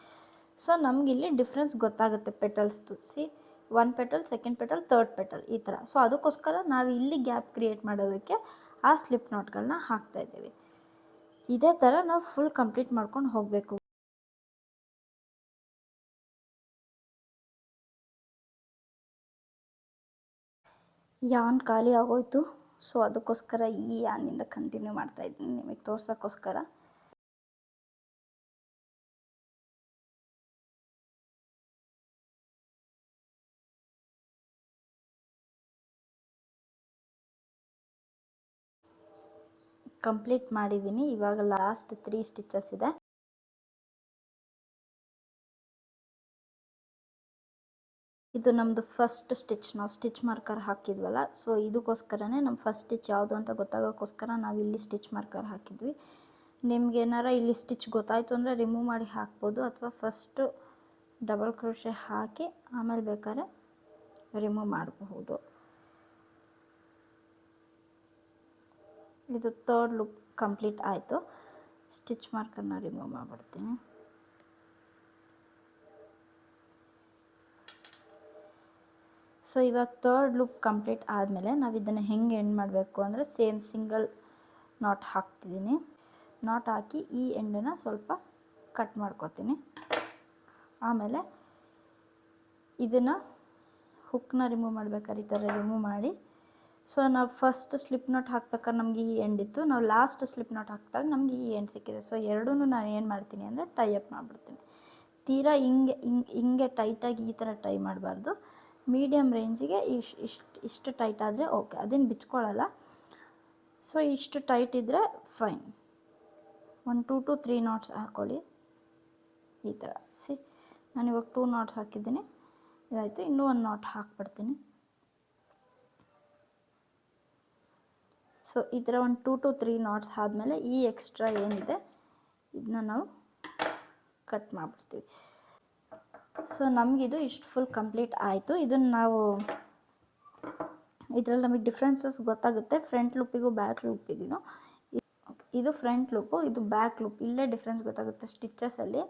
ಸೊ ನಮಗಿಲ್ಲಿ ಡಿಫ್ರೆನ್ಸ್ ಗೊತ್ತಾಗುತ್ತೆ ಪೆಟಲ್ಸ್ದು. See 1 petal, second petal, third petal ಈ ಥರ. ಸೊ ಅದಕ್ಕೋಸ್ಕರ ನಾವು ಇಲ್ಲಿ ಗ್ಯಾಪ್ ಕ್ರಿಯೇಟ್ ಮಾಡೋದಕ್ಕೆ ಆ ಸ್ಲಿಪ್ ನಾಟ್ಗಳನ್ನ ಹಾಕ್ತಾಯಿದ್ದೀವಿ. ಇದೇ ಥರ ನಾವು ಫುಲ್ ಕಂಪ್ಲೀಟ್ ಮಾಡ್ಕೊಂಡು ಹೋಗಬೇಕು. ಯಾನ್ ಖಾಲಿ ಆಗೋಯ್ತು, ಸೊ ಅದಕ್ಕೋಸ್ಕರ ಈ ಯಾನಿಂದ ಕಂಟಿನ್ಯೂ ಮಾಡ್ತಾಯಿದ್ದೀನಿ ನಿಮಗೆ ತೋರ್ಸೋಕ್ಕೋಸ್ಕರ. ಕಂಪ್ಲೀಟ್ ಮಾಡಿದ್ದೀನಿ. ಇವಾಗ ಲಾಸ್ಟ್ 3 ಸ್ಟಿಚಸ್ ಇದೆ. ಇದು ನಮ್ಮದು ಫಸ್ಟ್ ಸ್ಟಿಚ್, ನಾವು ಸ್ಟಿಚ್ ಮಾರ್ಕರ್ ಹಾಕಿದ್ವಲ್ಲ. ಸೊ ಇದಕ್ಕೋಸ್ಕರನೇ ನಮ್ಮ ಫಸ್ಟ್ ಸ್ಟಿಚ್ ಯಾವುದು ಅಂತ ಗೊತ್ತಾಗೋಕ್ಕೋಸ್ಕರ ನಾವು ಇಲ್ಲಿ ಸ್ಟಿಚ್ ಮಾರ್ಕರ್ ಹಾಕಿದ್ವಿ. ನಿಮ್ಗೆ ಏನಾರ ಇಲ್ಲಿ ಸ್ಟಿಚ್ ಗೊತ್ತಾಯಿತು ಅಂದರೆ ರಿಮೂವ್ ಮಾಡಿ ಹಾಕ್ಬೋದು, ಅಥವಾ ಫಸ್ಟು ಡಬಲ್ ಕ್ರೋಶೆ ಹಾಕಿ ಆಮೇಲೆ ಬೇಕಾದ್ರೆ ರಿಮೂವ್ ಮಾಡಬಹುದು. ಇದು ಥರ್ಡ್ ಲೂಪ್ ಕಂಪ್ಲೀಟ್ ಆಯಿತು. ಸ್ಟಿಚ್ ಮಾರ್ಕರ್ನ ರಿಮೂವ್ ಮಾಡಿಬಿಡ್ತೀನಿ. ಸೊ ಇವಾಗ ಥರ್ಡ್ ಲೂಪ್ ಕಂಪ್ಲೀಟ್ ಆದಮೇಲೆ ನಾವು ಇದನ್ನು ಹೆಂಗೆ ಎಂಡ್ ಮಾಡಬೇಕು ಅಂದರೆ ಸೇಮ್ ಸಿಂಗಲ್ ನಾಟ್ ಹಾಕ್ತಿದ್ದೀನಿ. ನಾಟ್ ಹಾಕಿ ಈ ಎಂಡನ್ನು ಸ್ವಲ್ಪ ಕಟ್ ಮಾಡ್ಕೊತೀನಿ. ಆಮೇಲೆ ಇದನ್ನು ಹುಕ್ನ ರಿಮೂವ್ ಮಾಡ್ಬೇಕಾದ್ರೆ ಈ ಥರ ರಿಮೂವ್ ಮಾಡಿ ಸೊ ನಾವು ಫಸ್ಟ್ ಸ್ಲಿಪ್ ನಾಟ್ ಹಾಕ್ಬೇಕಾದ್ರೆ ನಮಗೆ ಈ ಎಂಡ್ ಇತ್ತು, ನಾವು ಲಾಸ್ಟ್ ಸ್ಲಿಪ್ ನಾಟ್ ಹಾಕಿದಾಗ ನಮಗೆ ಈ ಎಂಡ್ ಸಿಕ್ಕಿದೆ. ಸೊ ಎರಡೂ ನಾನು ಏನು ಮಾಡ್ತೀನಿ ಅಂದರೆ ಟೈ ಅಪ್ ಮಾಡಿಬಿಡ್ತೀನಿ. ತೀರಾ ಹಿಂಗೆ ಟೈಟಾಗಿ ಈ ಥರ ಟೈ ಮಾಡಬಾರ್ದು, ಮೀಡಿಯಮ್ ರೇಂಜಿಗೆ ಇಷ್ಟು ಟೈಟ್ ಆದರೆ ಓಕೆ, ಅದೇನು ಬಿಚ್ಕೊಳ್ಳಲ್ಲ. ಸೊ ಇಷ್ಟು ಟೈಟ್ ಇದ್ದರೆ ಫೈನ್. 1 to 3 ನಾಟ್ಸ್ ಹಾಕ್ಕೊಳ್ಳಿ ಈ ಥರ. ನಾನು ಇವಾಗ 2 ನಾಟ್ಸ್ ಹಾಕಿದ್ದೀನಿ, ಇದಾಯಿತು. ಇನ್ನೂ 1 ನಾಟ್ ಹಾಕ್ಬಿಡ್ತೀನಿ. ಸೊ ಈ ಥರ 1 to 3 ನಾಟ್ಸ್ ಆದಮೇಲೆ ಈ ಎಕ್ಸ್ಟ್ರಾ ಏನಿದೆ ಇದನ್ನ ನಾವು ಕಟ್ ಮಾಡಿಬಿಡ್ತೀವಿ. ಸೊ ನಮಗಿದು ಇಷ್ಟು ಫುಲ್ ಕಂಪ್ಲೀಟ್ ಆಯಿತು. ಇದನ್ನು ನಾವು ಇದರಲ್ಲಿ ನಮಗೆ ಡಿಫ್ರೆನ್ಸಸ್ ಗೊತ್ತಾಗುತ್ತೆ, ಫ್ರಂಟ್ ಲೂಪಿಗೂ ಬ್ಯಾಕ್ ಲೂಪಿಗೂ. ಇದು ಫ್ರಂಟ್ ಲೂಪು, ಇದು ಬ್ಯಾಕ್ ಲೂಪ್. ಇಲ್ಲೇ ಡಿಫ್ರೆನ್ಸ್ ಗೊತ್ತಾಗುತ್ತೆ ಸ್ಟಿಚಸಲ್ಲಿ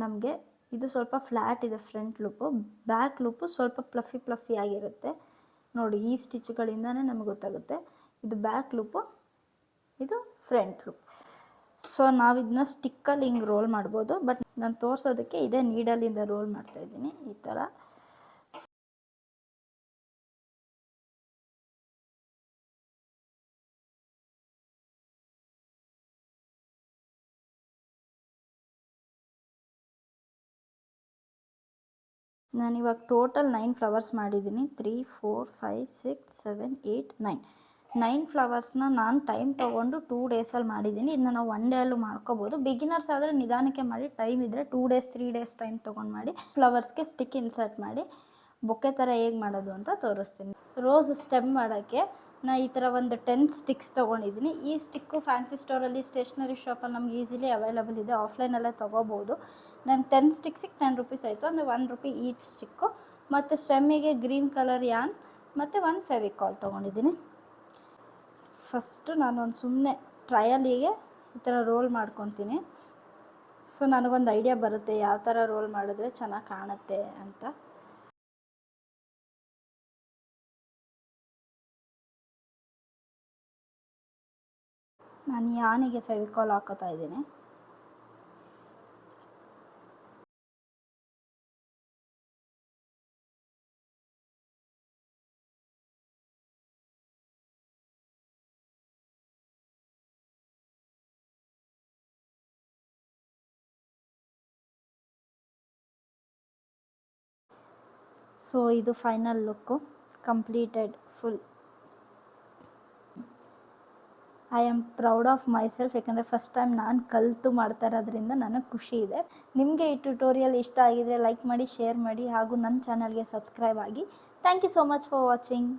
ನಮಗೆ. ಇದು ಸ್ವಲ್ಪ ಫ್ಲ್ಯಾಟ್ ಇದೆ ಫ್ರಂಟ್ ಲೂಪು, ಬ್ಯಾಕ್ ಲೂಪು ಸ್ವಲ್ಪ ಫ್ಲಫಿ ಆಗಿರುತ್ತೆ ನೋಡಿ. ಈ ಸ್ಟಿಚ್ಗಳಿಂದನೇ ನಮಗೆ ಗೊತ್ತಾಗುತ್ತೆ ಇದು ಬ್ಯಾಕ್ ಲೂಪು, ಇದು ಫ್ರಂಟ್ ಲೂಪ್. ಸೊ ನಾವು ಇದನ್ನ ಸ್ಟಿಕ್ಕಲ್ಲಿ ಹಿಂಗೆ ರೋಲ್ ಮಾಡ್ಬೋದು, ಬಟ್ ನಾನು ತೋರಿಸೋದಕ್ಕೆ ಇದೇ ನೀಡಲಿಂದ ರೋಲ್ ಮಾಡ್ತಾಯಿದ್ದೀನಿ ಈ ಥರ. ನಾನಿವಾಗ ಟೋಟಲ್ 9 ಫ್ಲವರ್ಸ್ ಮಾಡಿದ್ದೀನಿ. 3 4 5 6 7 8 9 ಫ್ಲವರ್ಸ್ನ ನಾನು ಟೈಮ್ ತೊಗೊಂಡು 2 ಡೇಸಲ್ಲಿ ಮಾಡಿದ್ದೀನಿ. ಇದನ್ನ ನಾವು 1 ಡೇ ಅಲ್ಲೂ ಮಾಡ್ಕೋಬೋದು. ಬಿಗಿನರ್ಸ್ ಆದರೆ ನಿಧಾನಕ್ಕೆ ಮಾಡಿ, ಟೈಮ್ ಇದ್ದರೆ 2 ಡೇಸ್ 3 ಡೇಸ್ ಟೈಮ್ ತೊಗೊಂಡು ಮಾಡಿ ಫ್ಲವರ್ಸ್ಗೆ ಸ್ಟಿಕ್ ಇನ್ಸರ್ಟ್ ಮಾಡಿ ಬೊಕ್ಕೆ ಥರ ಹೇಗೆ ಮಾಡೋದು ಅಂತ ತೋರಿಸ್ತೀನಿ. ರೋಸ್ ಸ್ಟೆಮ್ ಮಾಡೋಕ್ಕೆ ನಾನು ಈ ಥರ ಒಂದು 10 ಸ್ಟಿಕ್ಸ್ ತೊಗೊಂಡಿದ್ದೀನಿ. ಈ ಸ್ಟಿಕ್ಕು ಫ್ಯಾನ್ಸಿ ಸ್ಟೋರಲ್ಲಿ, ಸ್ಟೇಷ್ನರಿ ಶಾಪಲ್ಲಿ ನಮ್ಗೆ ಈಸಿಲಿ ಅವೈಲಬಲ್ ಇದೆ, ಆಫ್ಲೈನಲ್ಲೇ ತೊಗೋಬೋದು. ನಾನು 10 ಸ್ಟಿಕ್ಸಿಗೆ 10 ರುಪೀಸ್ ಆಯಿತು, ಅಂದರೆ 1 ರೂಪಿ ಈಚ್ ಸ್ಟಿಕ್ಕು. ಮತ್ತು ಸ್ಟೆಮ್ಮಿಗೆ ಗ್ರೀನ್ ಕಲರ್ ಯಾನ್ ಮತ್ತು 1 ಫೆವಿಕಾಲ್ ತೊಗೊಂಡಿದ್ದೀನಿ. ಫಸ್ಟು ನಾನೊಂದು ಸುಮ್ಮನೆ ಟ್ರಯಲಿಗೆ ಈ ಥರ ರೋಲ್ ಮಾಡ್ಕೊತೀನಿ. ಸೊ ನನಗೊಂದು ಐಡಿಯಾ ಬರುತ್ತೆ ಯಾವ ಥರ ರೋಲ್ ಮಾಡಿದ್ರೆ ಚೆನ್ನಾಗಿ ಕಾಣುತ್ತೆ ಅಂತ. ನಾನು ಯಾನಿಗೆ ಫೆವಿಕಾಲ್ ಹಾಕೋತಾ ಇದ್ದೀನಿ. ಸೊ ಇದು final look, completed full. I am proud of myself, ಯಾಕಂದರೆ ಫಸ್ಟ್ ಟೈಮ್ ನಾನು ಕಲಿತು ಮಾಡ್ತಾ ಇರೋದ್ರಿಂದ ನನಗೆ ಖುಷಿ ಇದೆ. ನಿಮಗೆ ಈ ಟ್ಯುಟೋರಿಯಲ್ ಇಷ್ಟ ಆಗಿದರೆ ಲೈಕ್ ಮಾಡಿ, ಶೇರ್ ಮಾಡಿ, ಹಾಗೂ ನನ್ನ ಚಾನಲ್ಗೆ ಸಬ್ಸ್ಕ್ರೈಬ್ ಆಗಿ. Thank you so much for watching.